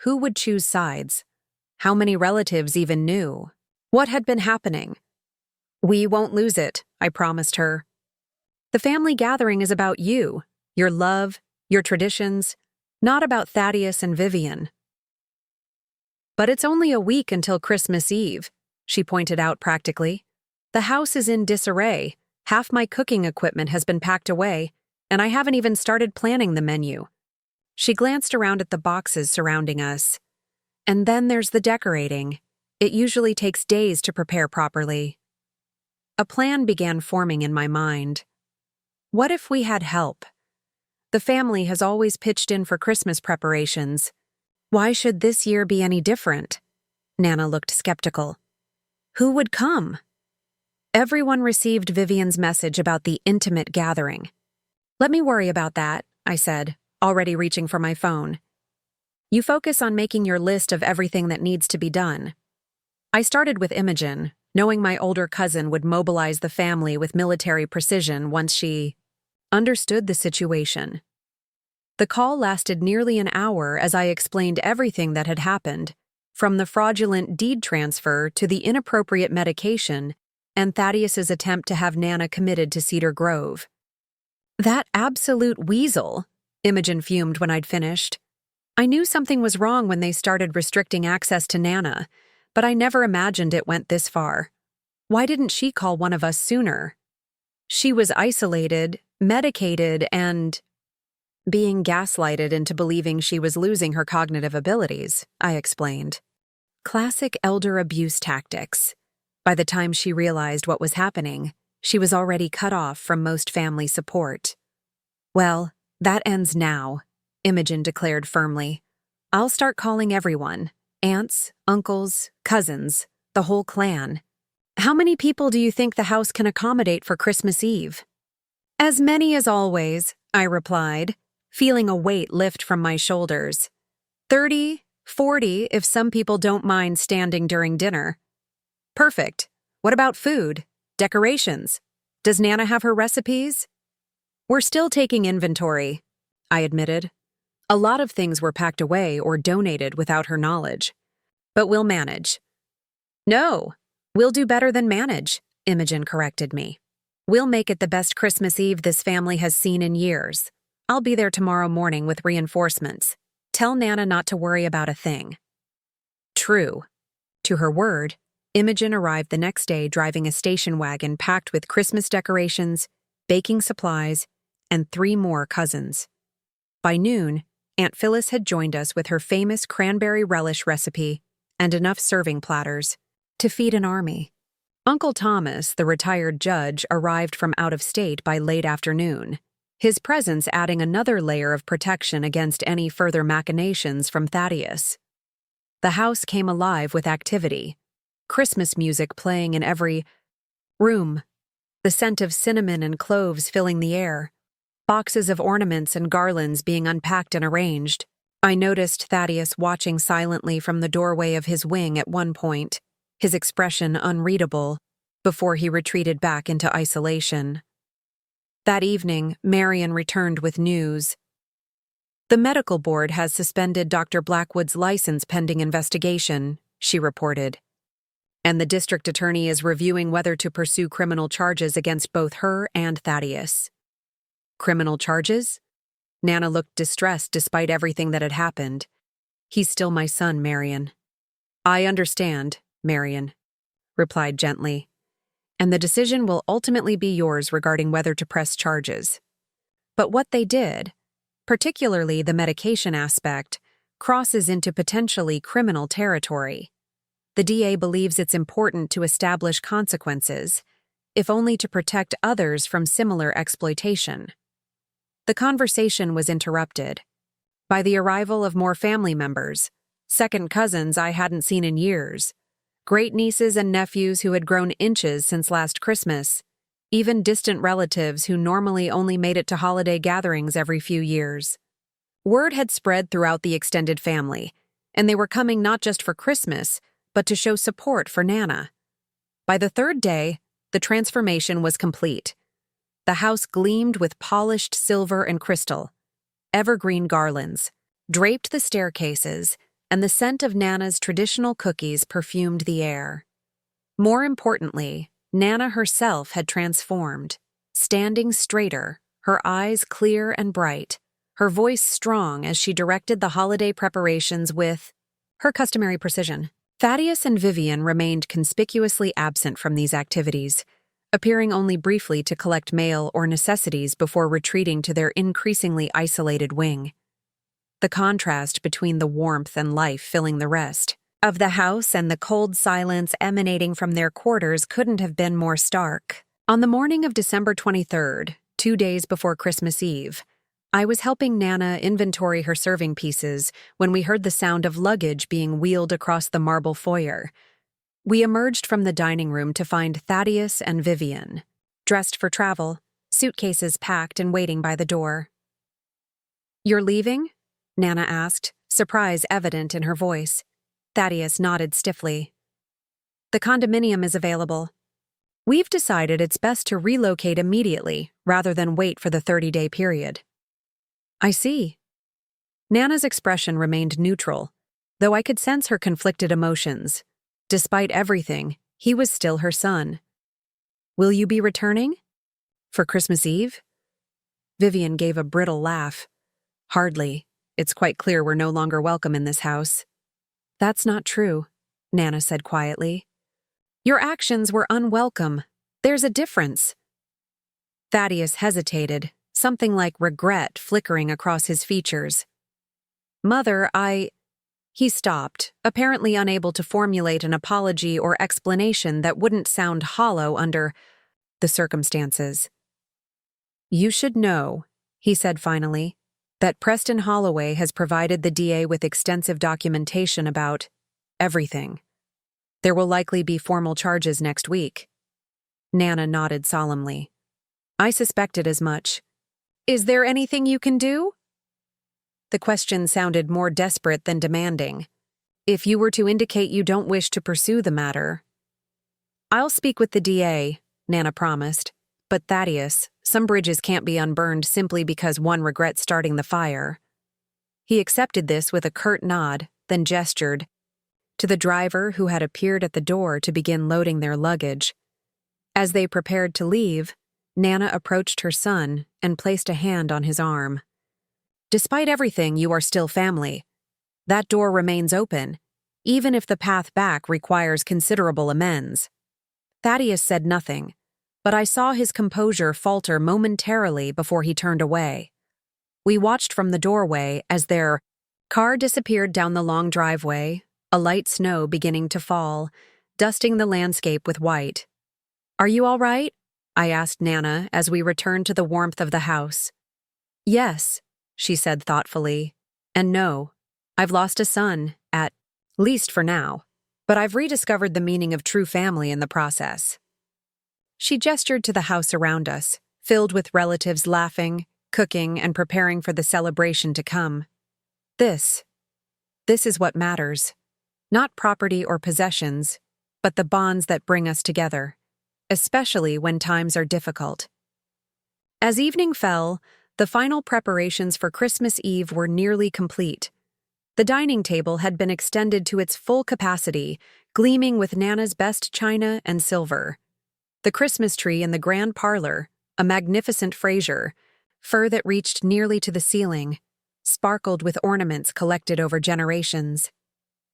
Who would choose sides? How many relatives even knew? What had been happening? "We won't lose it," I promised her. "The family gathering is about you, your love, your traditions, not about Thaddeus and Vivienne." "But it's only a week until Christmas Eve," she pointed out practically. "The house is in disarray, half my cooking equipment has been packed away, and I haven't even started planning the menu." She glanced around at the boxes surrounding us. "And then there's the decorating. It usually takes days to prepare properly." A plan began forming in my mind. What if we had help? The family has always pitched in for Christmas preparations. Why should this year be any different? Nana looked skeptical. Who would come? Everyone received Vivienne's message about the intimate gathering. "Let me worry about that," I said, already reaching for my phone. "You focus on making your list of everything that needs to be done." I started with Imogen, knowing my older cousin would mobilize the family with military precision once she understood the situation. The call lasted nearly an hour as I explained everything that had happened, from the fraudulent deed transfer to the inappropriate medication and Thaddeus's attempt to have Nana committed to Cedar Grove. "That absolute weasel," Imogen fumed when I'd finished. "I knew something was wrong when they started restricting access to Nana, but I never imagined it went this far. Why didn't she call one of us sooner? She was isolated, medicated, and being gaslighted into believing she was losing her cognitive abilities," I explained. Classic elder abuse tactics. By the time she realized what was happening, she was already cut off from most family support. "Well, that ends now," Imogen declared firmly. "I'll start calling everyone. Aunts, uncles, cousins, the whole clan. How many people do you think the house can accommodate for Christmas Eve?" As many as always, I replied, feeling a weight lift from my shoulders. 30, 40 if some people don't mind standing during dinner. Perfect. What about food? Decorations? Does Nana have her recipes? We're still taking inventory, I admitted. A lot of things were packed away or donated without her knowledge. But we'll manage. No, we'll do better than manage, Imogen corrected me. We'll make it the best Christmas Eve this family has seen in years. I'll be there tomorrow morning with reinforcements. Tell Nana not to worry about a thing. True. To her word, Imogen arrived the next day driving a station wagon packed with Christmas decorations, baking supplies, and 3 more cousins. By noon, Aunt Phyllis had joined us with her famous cranberry relish recipe and enough serving platters to feed an army. Uncle Thomas, the retired judge, arrived from out of state by late afternoon, his presence adding another layer of protection against any further machinations from Thaddeus. The house came alive with activity, Christmas music playing in every room, the scent of cinnamon and cloves filling the air, boxes of ornaments and garlands being unpacked and arranged. I noticed Thaddeus watching silently from the doorway of his wing at one point, his expression unreadable, before he retreated back into isolation. That evening, Marion returned with news. The medical board has suspended Dr. Blackwood's license pending investigation, she reported. And the district attorney is reviewing whether to pursue criminal charges against both her and Thaddeus. Criminal charges? Nana looked distressed despite everything that had happened. He's still my son, Marion. I understand, Marion replied gently. And the decision will ultimately be yours regarding whether to press charges. But what they did, particularly the medication aspect, crosses into potentially criminal territory. The DA believes it's important to establish consequences, if only to protect others from similar exploitation. The conversation was interrupted by the arrival of more family members, second cousins I hadn't seen in years, great-nieces and nephews who had grown inches since last Christmas, even distant relatives who normally only made it to holiday gatherings every few years. Word had spread throughout the extended family, and they were coming not just for Christmas, but to show support for Nana. By the 3rd day, the transformation was complete. The house gleamed with polished silver and crystal. Evergreen garlands draped the staircases, and the scent of Nana's traditional cookies perfumed the air. More importantly, Nana herself had transformed, standing straighter, her eyes clear and bright, her voice strong as she directed the holiday preparations with her customary precision. Thaddeus and Vivienne remained conspicuously absent from these activities, appearing only briefly to collect mail or necessities before retreating to their increasingly isolated wing. The contrast between the warmth and life filling the rest of the house and the cold silence emanating from their quarters couldn't have been more stark. On the morning of December 23rd, 2 days before Christmas Eve, I was helping Nana inventory her serving pieces when we heard the sound of luggage being wheeled across the marble foyer. We emerged from the dining room to find Thaddeus and Vivienne, dressed for travel, suitcases packed and waiting by the door. "You're leaving?" Nana asked, surprise evident in her voice. Thaddeus nodded stiffly. "The condominium is available. We've decided it's best to relocate immediately rather than wait for the 30-day period." "I see." Nana's expression remained neutral, though I could sense her conflicted emotions. Despite everything, he was still her son. "Will you be returning? For Christmas Eve?" Vivienne gave a brittle laugh. "Hardly. It's quite clear we're no longer welcome in this house." "That's not true," Nana said quietly. "Your actions were unwelcome. There's a difference." Thaddeus hesitated, something like regret flickering across his features. "Mother, He stopped, apparently unable to formulate an apology or explanation that wouldn't sound hollow under the circumstances. "You should know," he said finally, "that Preston Holloway has provided the DA with extensive documentation about everything. There will likely be formal charges next week." Nana nodded solemnly. I suspected as much. Is there anything you can do? The question sounded more desperate than demanding. If you were to indicate you don't wish to pursue the matter. I'll speak with the DA, Nana promised. But Thaddeus, some bridges can't be unburned simply because one regrets starting the fire. He accepted this with a curt nod, then gestured to the driver who had appeared at the door to begin loading their luggage. As they prepared to leave, Nana approached her son and placed a hand on his arm. Despite everything, you are still family. That door remains open, even if the path back requires considerable amends. Thaddeus said nothing, but I saw his composure falter momentarily before he turned away. We watched from the doorway as their car disappeared down the long driveway, a light snow beginning to fall, dusting the landscape with white. Are you all right? I asked Nana as we returned to the warmth of the house. Yes, she said thoughtfully. And no, I've lost a son, at least for now, but I've rediscovered the meaning of true family in the process. She gestured to the house around us, filled with relatives laughing, cooking, and preparing for the celebration to come. This is what matters. Not property or possessions, but the bonds that bring us together, especially when times are difficult. As evening fell, the final preparations for Christmas Eve were nearly complete. The dining table had been extended to its full capacity, gleaming with Nana's best china and silver. The Christmas tree in the grand parlor, a magnificent Fraser, fir that reached nearly to the ceiling, sparkled with ornaments collected over generations.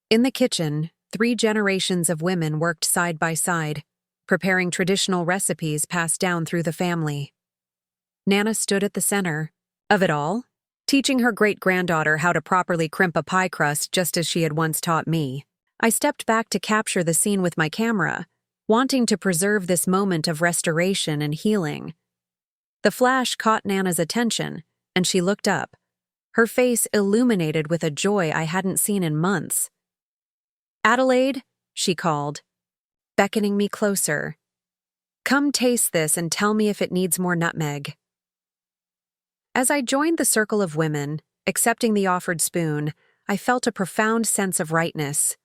In the kitchen, 3 generations of women worked side by side, preparing traditional recipes passed down through the family. Nana stood at the center of it all, teaching her great-granddaughter how to properly crimp a pie crust just as she had once taught me. I stepped back to capture the scene with my camera, wanting to preserve this moment of restoration and healing. The flash caught Nana's attention, and she looked up, her face illuminated with a joy I hadn't seen in months. Adelaide, she called, beckoning me closer. Come taste this and tell me if it needs more nutmeg. As I joined the circle of women, accepting the offered spoon, I felt a profound sense of rightness.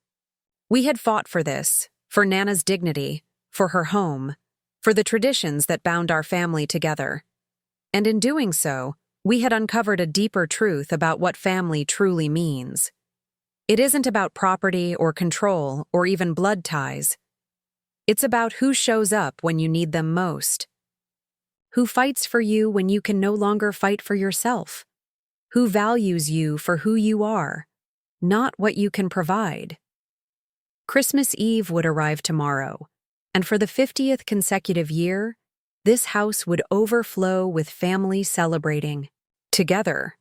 We had fought for this, for Nana's dignity, for her home, for the traditions that bound our family together. And in doing so, we had uncovered a deeper truth about what family truly means. It isn't about property or control or even blood ties. It's about who shows up when you need them most. Who fights for you when you can no longer fight for yourself? Who values you for who you are, not what you can provide? Christmas Eve would arrive tomorrow, and for the 50th consecutive year, this house would overflow with family celebrating together.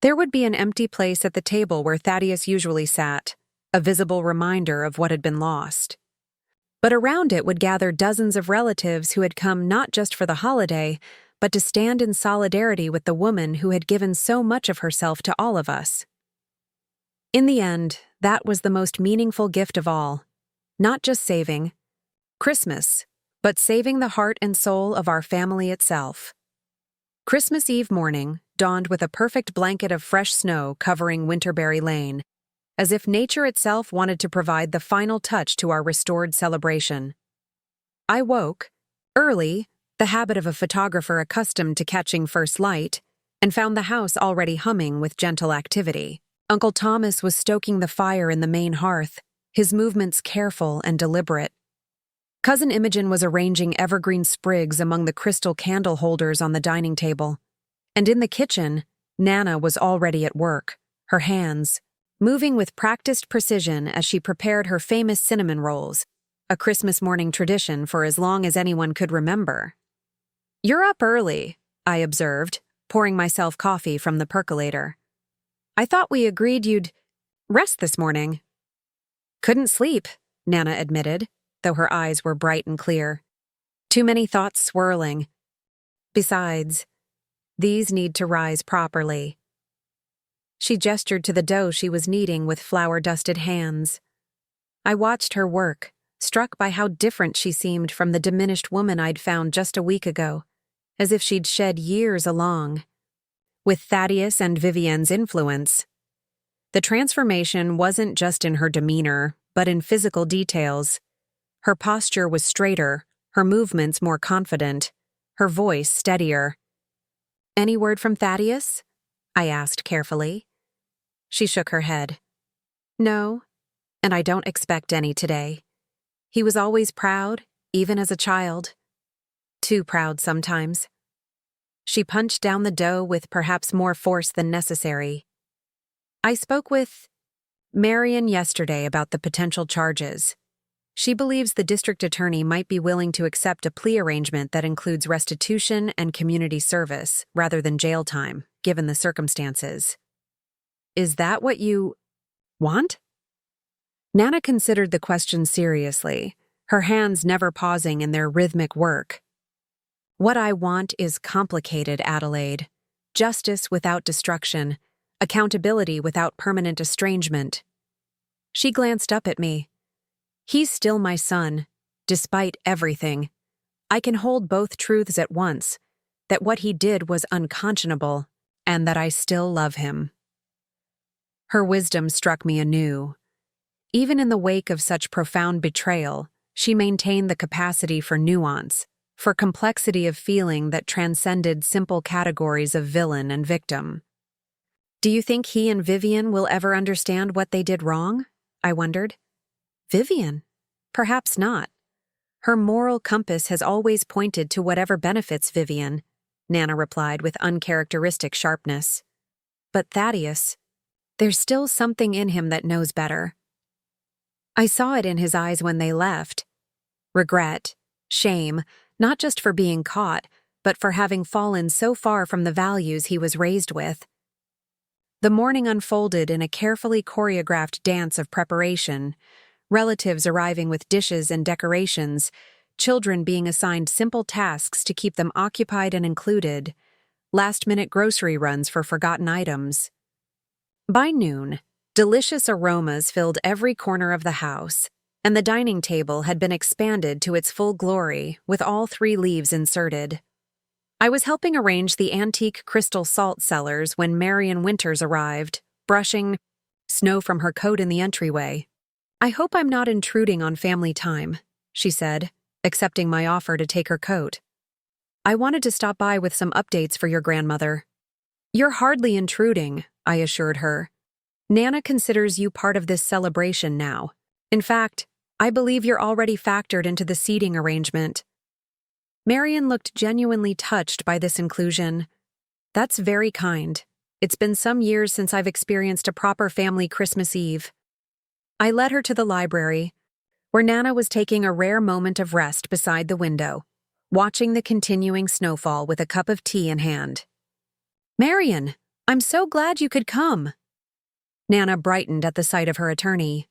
There would be an empty place at the table where Thaddeus usually sat, a visible reminder of what had been lost. But around it would gather dozens of relatives who had come not just for the holiday, but to stand in solidarity with the woman who had given so much of herself to all of us. In the end, that was the most meaningful gift of all. Not just saving Christmas, but saving the heart and soul of our family itself. Christmas Eve morning dawned with a perfect blanket of fresh snow covering Winterberry Lane, as if nature itself wanted to provide the final touch to our restored celebration. I woke, early, the habit of a photographer accustomed to catching first light, and found the house already humming with gentle activity. Uncle Thomas was stoking the fire in the main hearth, his movements careful and deliberate. Cousin Imogen was arranging evergreen sprigs among the crystal candle holders on the dining table. And in the kitchen, Nana was already at work, her hands moving with practiced precision as she prepared her famous cinnamon rolls, a Christmas morning tradition for as long as anyone could remember. "You're up early," I observed, pouring myself coffee from the percolator. "I thought we agreed you'd rest this morning." "Couldn't sleep," Nana admitted, though her eyes were bright and clear. "Too many thoughts swirling. Besides, these need to rise properly." She gestured to the dough she was kneading with flour-dusted hands. I watched her work, struck by how different she seemed from the diminished woman I'd found just a week ago. as if she'd shed years along. With Thaddeus and Vivienne's influence, the transformation wasn't just in her demeanor, but in physical details. Her posture was straighter, her movements more confident, her voice steadier. "Any word from Thaddeus?" I asked carefully. She shook her head. "No, and I don't expect any today. He was always proud, even as a child. Too proud sometimes." She punched down the dough with perhaps more force than necessary. "I spoke with Marion yesterday about the potential charges. She believes the district attorney might be willing to accept a plea arrangement that includes restitution and community service rather than jail time, given the circumstances." "Is that what you want?" Nana considered the question seriously, her hands never pausing in their rhythmic work. "What I want is complicated, Adelaide. Justice without destruction, accountability without permanent estrangement." She glanced up at me. "He's still my son, despite everything. I can hold both truths at once, that what he did was unconscionable, and that I still love him." Her wisdom struck me anew. Even in the wake of such profound betrayal, she maintained the capacity for nuance, for complexity of feeling that transcended simple categories of villain and victim. "Do you think he and Vivienne will ever understand what they did wrong?" I wondered. "Vivienne? Perhaps not. Her moral compass has always pointed to whatever benefits Vivienne," Nana replied with uncharacteristic sharpness. "But Thaddeus, there's still something in him that knows better." I saw it in his eyes when they left. Regret, shame, not just for being caught, but for having fallen so far from the values he was raised with. The morning unfolded in a carefully choreographed dance of preparation, relatives arriving with dishes and decorations, children being assigned simple tasks to keep them occupied and included, last-minute grocery runs for forgotten items. By noon, delicious aromas filled every corner of the house, and the dining table had been expanded to its full glory, with all 3 leaves inserted. I was helping arrange the antique crystal salt cellars when Marion Winters arrived, brushing snow from her coat in the entryway. "I hope I'm not intruding on family time," she said, accepting my offer to take her coat. "I wanted to stop by with some updates for your grandmother." "You're hardly intruding," I assured her. "Nana considers you part of this celebration now. In fact, I believe you're already factored into the seating arrangement." Marion looked genuinely touched by this inclusion. "That's very kind. It's been some years since I've experienced a proper family Christmas Eve." I led her to the library, where Nana was taking a rare moment of rest beside the window, watching the continuing snowfall with a cup of tea in hand. "Marion, I'm so glad you could come." Nana brightened at the sight of her attorney.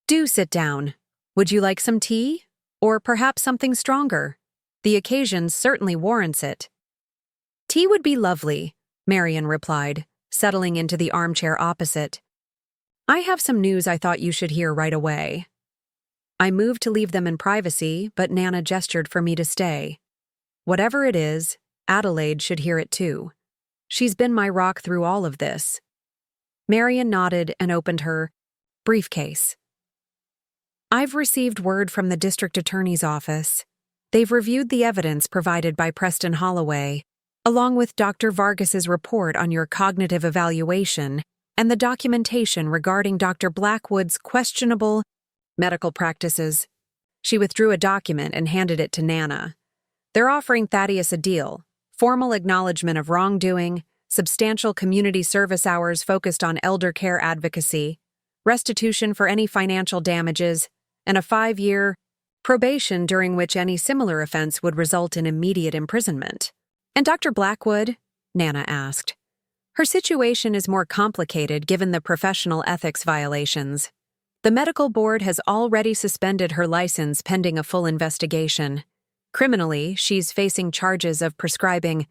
"Do sit down. Would you like some tea? Or perhaps something stronger? The occasion certainly warrants it." "Tea would be lovely," Marion replied, settling into the armchair opposite. "I have some news I thought you should hear right away." I moved to leave them in privacy, but Nana gestured for me to stay. "Whatever it is, Adelaide should hear it too. She's been my rock through all of this." Marion nodded and opened her briefcase. "I've received word from the district attorney's office. They've reviewed the evidence provided by Preston Holloway, along with Dr. Vargas's report on your cognitive evaluation and the documentation regarding Dr. Blackwood's questionable medical practices." She withdrew a document and handed it to Nana. "They're offering Thaddeus a deal: formal acknowledgement of wrongdoing, substantial community service hours focused on elder care advocacy, restitution for any financial damages, and a 5-year probation during which any similar offense would result in immediate imprisonment." "And Dr. Blackwood?" Nana asked. "Her situation is more complicated given the professional ethics violations. The medical board has already suspended her license pending a full investigation. Criminally, she's facing charges of prescribing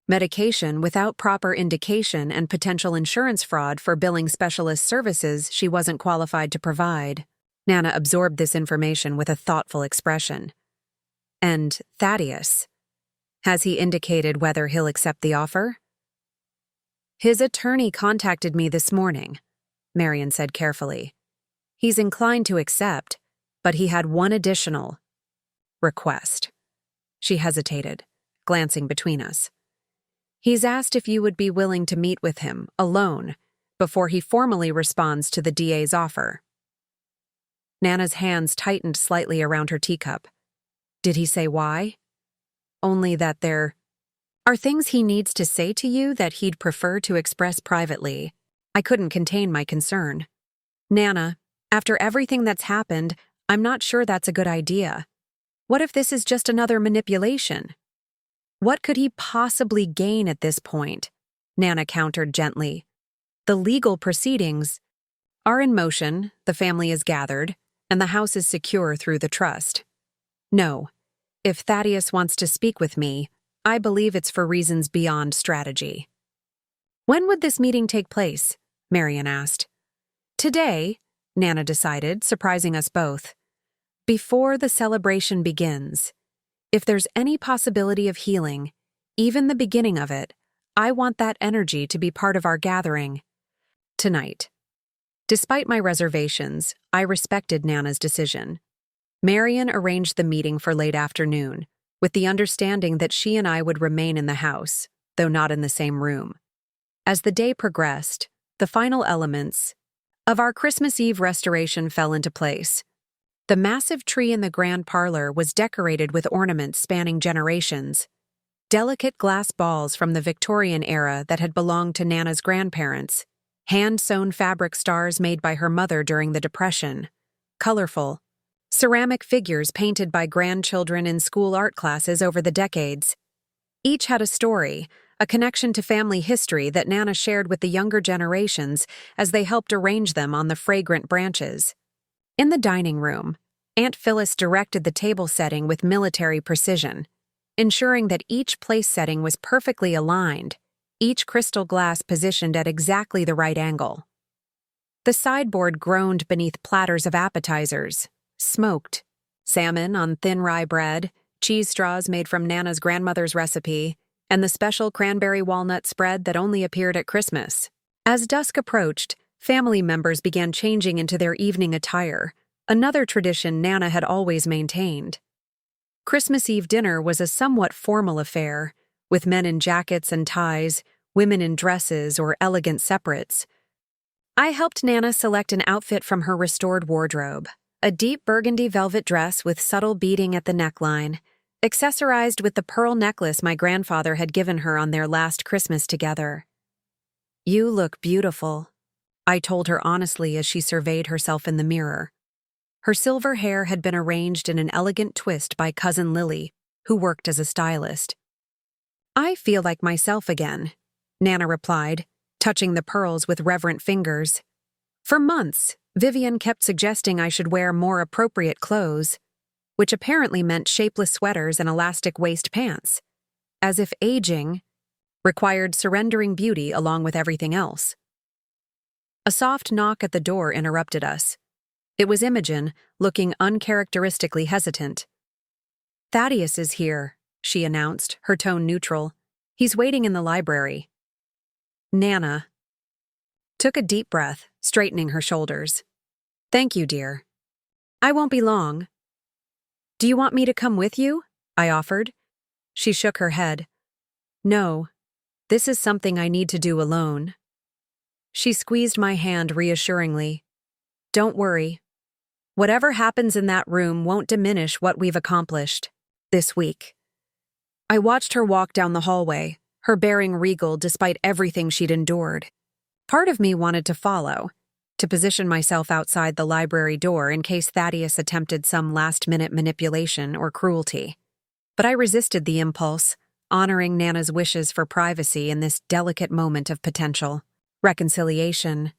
medication without proper indication and potential insurance fraud for billing specialist services she wasn't qualified to provide." Nana absorbed this information with a thoughtful expression. "And Thaddeus? Has he indicated whether he'll accept the offer? His attorney contacted me this morning, Marian said carefully. He's inclined to accept, but he had one additional request. She hesitated, glancing between us. He's asked if you would be willing to meet with him, alone, before he formally responds to the DA's offer. Nana's hands tightened slightly around her teacup. Did he say why? Only that there are things he needs to say to you that he'd prefer to express privately. I couldn't contain my concern. Nana, after everything that's happened, I'm not sure that's a good idea. What if this is just another manipulation? What could he possibly gain at this point? Nana countered gently. The legal proceedings are in motion, the family is gathered, and the house is secure through the trust. No, if Thaddeus wants to speak with me, I believe it's for reasons beyond strategy. When would this meeting take place? Marian asked. Today, Nana decided, surprising us both. Before the celebration begins. If there's any possibility of healing, even the beginning of it, I want that energy to be part of our gathering. Tonight. Despite my reservations, I respected Nana's decision. Marian arranged the meeting for late afternoon, with the understanding that she and I would remain in the house, though not in the same room. As the day progressed, the final elements of our Christmas Eve restoration fell into place. The massive tree in the grand parlor was decorated with ornaments spanning generations, delicate glass balls from the Victorian era that had belonged to Nana's grandparents, hand-sewn fabric stars made by her mother during the Depression, colorful ceramic figures painted by grandchildren in school art classes over the decades. Each had a story, a connection to family history that Nana shared with the younger generations as they helped arrange them on the fragrant branches. In the dining room, Aunt Phyllis directed the table setting with military precision, ensuring that each place setting was perfectly aligned, each crystal glass positioned at exactly the right angle. The sideboard groaned beneath platters of appetizers, smoked, salmon on thin rye bread, cheese straws made from Nana's grandmother's recipe, and the special cranberry walnut spread that only appeared at Christmas. As dusk approached, family members began changing into their evening attire, another tradition Nana had always maintained. Christmas Eve dinner was a somewhat formal affair, with men in jackets and ties, women in dresses or elegant separates. I helped Nana select an outfit from her restored wardrobe, a deep burgundy velvet dress with subtle beading at the neckline, accessorized with the pearl necklace my grandfather had given her on their last Christmas together. You look beautiful, I told her honestly as she surveyed herself in the mirror. Her silver hair had been arranged in an elegant twist by Cousin Lily, who worked as a stylist. I feel like myself again, Nana replied, touching the pearls with reverent fingers. For months, Vivienne kept suggesting I should wear more appropriate clothes, which apparently meant shapeless sweaters and elastic waist pants, as if aging required surrendering beauty along with everything else. A soft knock at the door interrupted us. It was Imogen, looking uncharacteristically hesitant. Thaddeus is here, she announced, her tone neutral. He's waiting in the library. Nana took a deep breath, straightening her shoulders. Thank you, dear. I won't be long. Do you want me to come with you? I offered. She shook her head. No, this is something I need to do alone. She squeezed my hand reassuringly. Don't worry. Whatever happens in that room won't diminish what we've accomplished this week. I watched her walk down the hallway, her bearing regal despite everything she'd endured. Part of me wanted to follow, to position myself outside the library door in case Thaddeus attempted some last-minute manipulation or cruelty. But I resisted the impulse, honoring Nana's wishes for privacy in this delicate moment of potential reconciliation.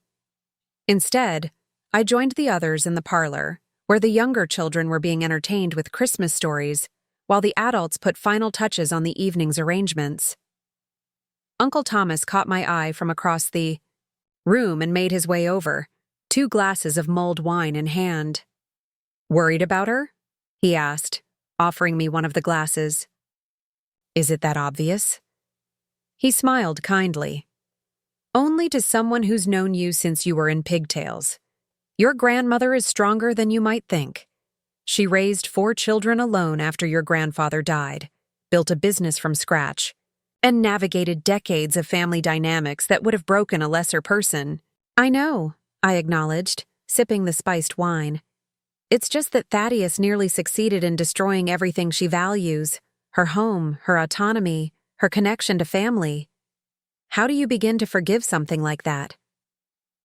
Instead, I joined the others in the parlor, where the younger children were being entertained with Christmas stories, while the adults put final touches on the evening's arrangements. Uncle Thomas caught my eye from across the room and made his way over, 2 glasses of mulled wine in hand. Worried about her? He asked, offering me one of the glasses. Is it that obvious? He smiled kindly. Only to someone who's known you since you were in pigtails. Your grandmother is stronger than you might think. She raised 4 children alone after your grandfather died, built a business from scratch, and navigated decades of family dynamics that would have broken a lesser person. I know, I acknowledged, sipping the spiced wine. It's just that Thaddeus nearly succeeded in destroying everything she values, her home, her autonomy, her connection to family. How do you begin to forgive something like that?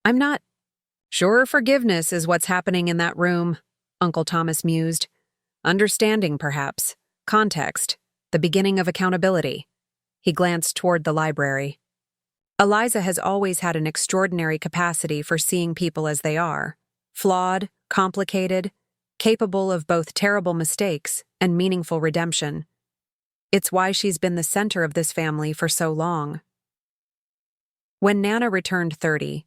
I'm not sure forgiveness is what's happening in that room, Uncle Thomas mused. Understanding, perhaps. Context. The beginning of accountability. He glanced toward the library. Eliza has always had an extraordinary capacity for seeing people as they are. Flawed, complicated, capable of both terrible mistakes and meaningful redemption. It's why she's been the center of this family for so long. When Nana returned 30,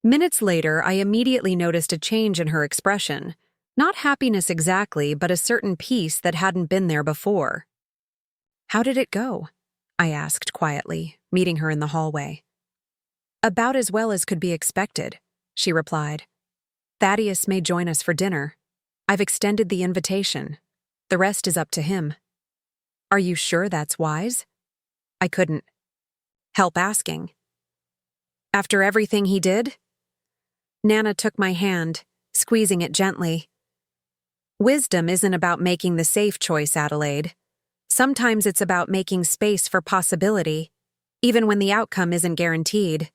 minutes later, I immediately noticed a change in her expression. Not happiness exactly, but a certain peace that hadn't been there before. How did it go? I asked quietly, meeting her in the hallway. About as well as could be expected, she replied. Thaddeus may join us for dinner. I've extended the invitation. The rest is up to him. Are you sure that's wise? I couldn't help asking. After everything he did? Nana took my hand, squeezing it gently. Wisdom isn't about making the safe choice, Adelaide. Sometimes it's about making space for possibility, even when the outcome isn't guaranteed.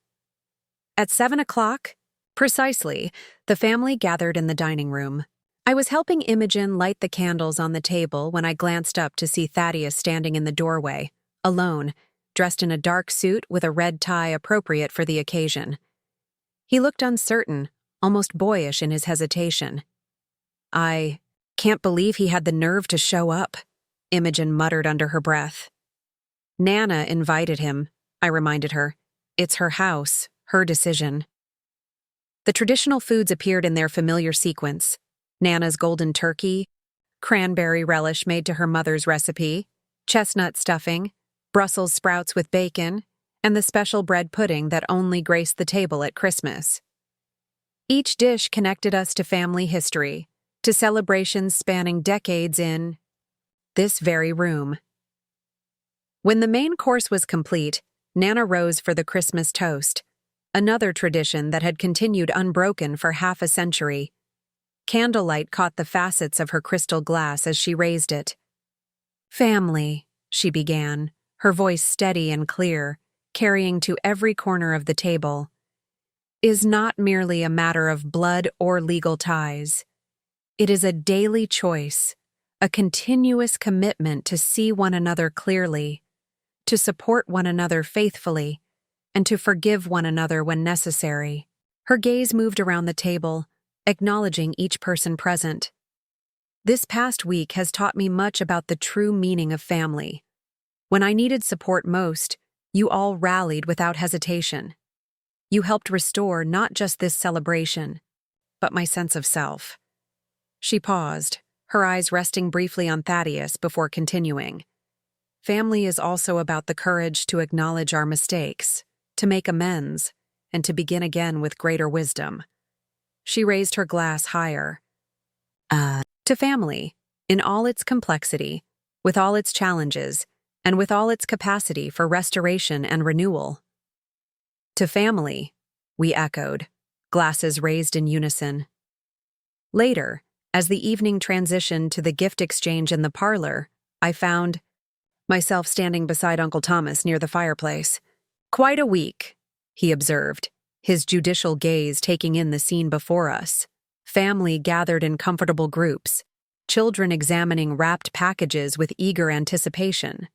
At 7 o'clock, precisely, the family gathered in the dining room. I was helping Imogen light the candles on the table when I glanced up to see Thaddeus standing in the doorway, alone, dressed in a dark suit with a red tie appropriate for the occasion. He looked uncertain, almost boyish in his hesitation. I can't believe he had the nerve to show up, Imogen muttered under her breath. Nana invited him, I reminded her. It's her house, her decision. The traditional foods appeared in their familiar sequence. Nana's golden turkey, cranberry relish made to her mother's recipe, chestnut stuffing, Brussels sprouts with bacon, and the special bread pudding that only graced the table at Christmas. Each dish connected us to family history, to celebrations spanning decades in this very room. When the main course was complete, Nana rose for the Christmas toast, another tradition that had continued unbroken for half a century. Candlelight caught the facets of her crystal glass as she raised it. Family, she began, her voice steady and clear, carrying to every corner of the table, is not merely a matter of blood or legal ties. It is a daily choice, a continuous commitment to see one another clearly, to support one another faithfully, and to forgive one another when necessary. Her gaze moved around the table, acknowledging each person present. This past week has taught me much about the true meaning of family. When I needed support most, you all rallied without hesitation. You helped restore not just this celebration, but my sense of self. She paused, her eyes resting briefly on Thaddeus before continuing. Family is also about the courage to acknowledge our mistakes, to make amends, and to begin again with greater wisdom. She raised her glass higher. To family, in all its complexity, with all its challenges, and with all its capacity for restoration and renewal. To family, we echoed, glasses raised in unison. Later, as the evening transitioned to the gift exchange in the parlor, I found myself standing beside Uncle Thomas near the fireplace. Quite a week, he observed, his judicial gaze taking in the scene before us. Family gathered in comfortable groups, children examining wrapped packages with eager anticipation,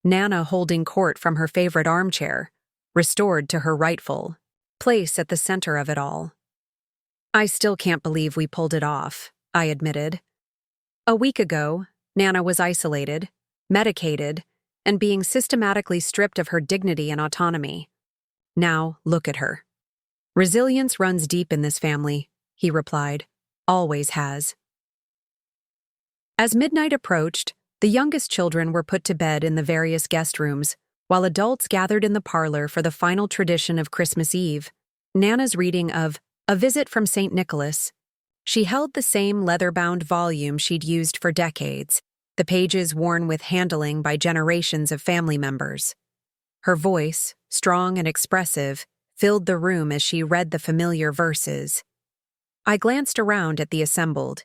Nana holding court from her favorite armchair, restored to her rightful place at the center of it all. I still can't believe we pulled it off, I admitted. A week ago, Nana was isolated, medicated, and being systematically stripped of her dignity and autonomy. Now, look at her. Resilience runs deep in this family, he replied. Always has. As midnight approached, The youngest children were put to bed in the various guest rooms, while adults gathered in the parlor for the final tradition of Christmas Eve, Nana's reading of A Visit from St. Nicholas. She held the same leather-bound volume she'd used for decades, the pages worn with handling by generations of family members. Her voice, strong and expressive, filled the room as she read the familiar verses. I glanced around at the assembled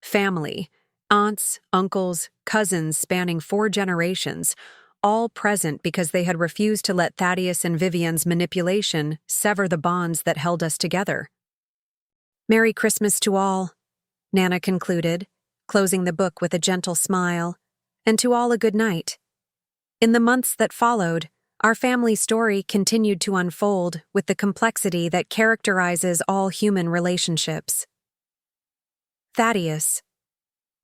family, aunts, uncles, cousins spanning 4 generations, all present because they had refused to let Thaddeus and Vivienne's manipulation sever the bonds that held us together. "Merry Christmas to all," Nana concluded, closing the book with a gentle smile, "and to all a good night." In the months that followed, our family story continued to unfold with the complexity that characterizes all human relationships. Thaddeus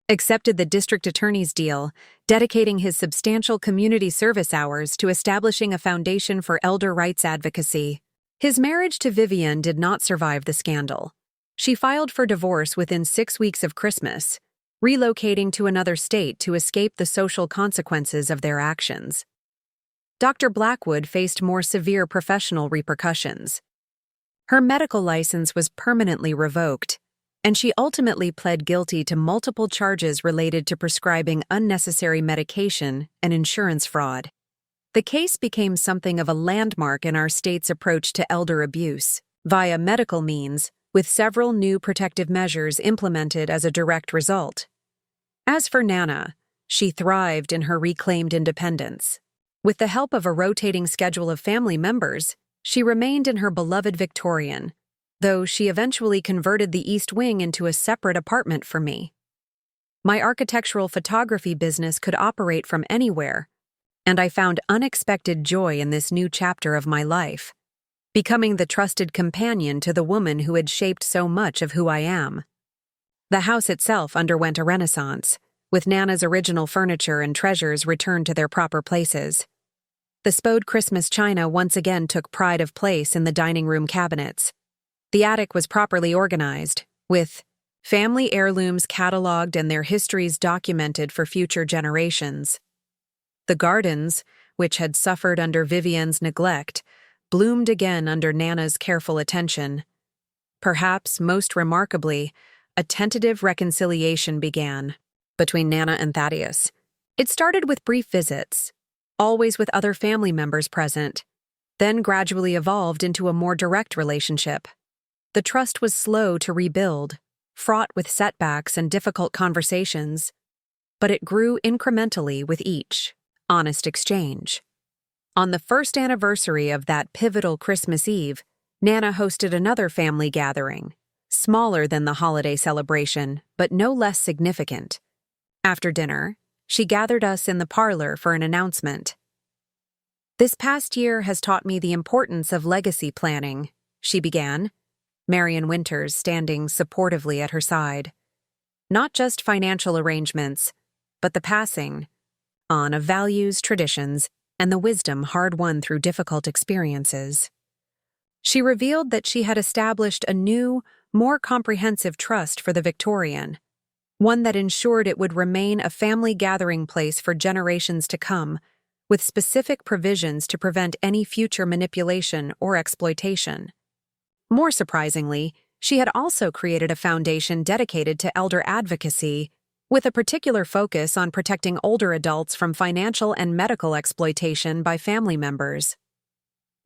accepted the district attorney's deal, dedicating his substantial community service hours to establishing a foundation for elder rights advocacy. His marriage to Vivienne did not survive the scandal. She filed for divorce within 6 weeks of Christmas, relocating to another state to escape the social consequences of their actions. Dr. Blackwood faced more severe professional repercussions. Her medical license was permanently revoked, and she ultimately pled guilty to multiple charges related to prescribing unnecessary medication and insurance fraud. The case became something of a landmark in our state's approach to elder abuse, via medical means, with several new protective measures implemented as a direct result. As for Nana, she thrived in her reclaimed independence. With the help of a rotating schedule of family members, she remained in her beloved Victorian, though she eventually converted the East Wing into a separate apartment for me. My architectural photography business could operate from anywhere, and I found unexpected joy in this new chapter of my life, becoming the trusted companion to the woman who had shaped so much of who I am. The house itself underwent a renaissance, with Nana's original furniture and treasures returned to their proper places. The Spode Christmas china once again took pride of place in the dining room cabinets. The attic was properly organized, with family heirlooms cataloged and their histories documented for future generations. The gardens, which had suffered under Vivienne's neglect, bloomed again under Nana's careful attention. Perhaps most remarkably, a tentative reconciliation began between Nana and Thaddeus. It started with brief visits, always with other family members present, then gradually evolved into a more direct relationship. The trust was slow to rebuild, fraught with setbacks and difficult conversations, but it grew incrementally with each honest exchange. On the first anniversary of that pivotal Christmas Eve, Nana hosted another family gathering, smaller than the holiday celebration, but no less significant. After dinner, she gathered us in the parlor for an announcement. "This past year has taught me the importance of legacy planning," she began, Marion Winters standing supportively at her side. "Not just financial arrangements, but the passing on of values, traditions, and the wisdom hard-won through difficult experiences." She revealed that she had established a new, more comprehensive trust for the Victorian, one that ensured it would remain a family gathering place for generations to come, with specific provisions to prevent any future manipulation or exploitation. More surprisingly, she had also created a foundation dedicated to elder advocacy, with a particular focus on protecting older adults from financial and medical exploitation by family members.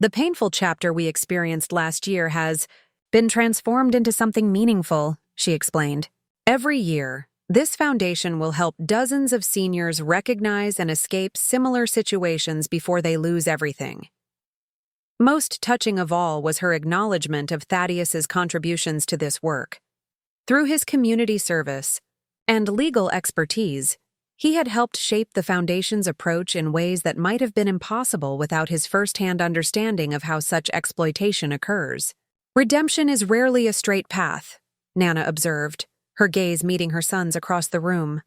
"The painful chapter we experienced last year has been transformed into something meaningful," she explained. "Every year, this foundation will help dozens of seniors recognize and escape similar situations before they lose everything." Most touching of all was her acknowledgement of Thaddeus's contributions to this work. Through his community service and legal expertise, he had helped shape the foundation's approach in ways that might have been impossible without his first-hand understanding of how such exploitation occurs. "Redemption is rarely a straight path," Nana observed, her gaze meeting her son's across the room.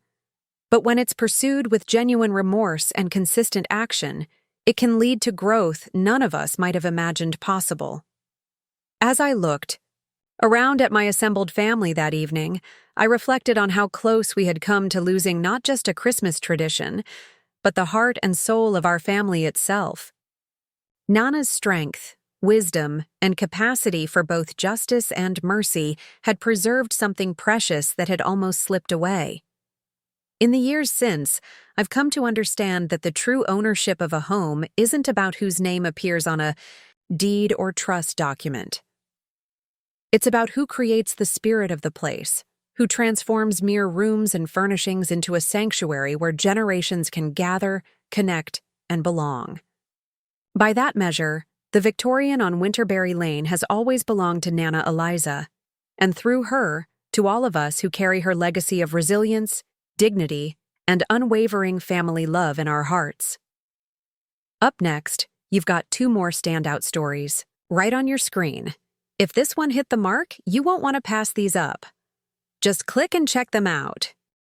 "But when it's pursued with genuine remorse and consistent action, it can lead to growth none of us might have imagined possible." As I looked, Around at my assembled family that evening, I reflected on how close we had come to losing not just a Christmas tradition, but the heart and soul of our family itself. Nana's strength, wisdom, and capacity for both justice and mercy had preserved something precious that had almost slipped away. In the years since, I've come to understand that the true ownership of a home isn't about whose name appears on a deed or trust document. It's about who creates the spirit of the place, who transforms mere rooms and furnishings into a sanctuary where generations can gather, connect, and belong. By that measure, the Victorian on Winterberry Lane has always belonged to Nana Eliza, and through her, to all of us who carry her legacy of resilience, dignity, and unwavering family love in our hearts. Up next, you've got 2 more standout stories, right on your screen. If this one hit the mark, you won't want to pass these up. Just click and check them out.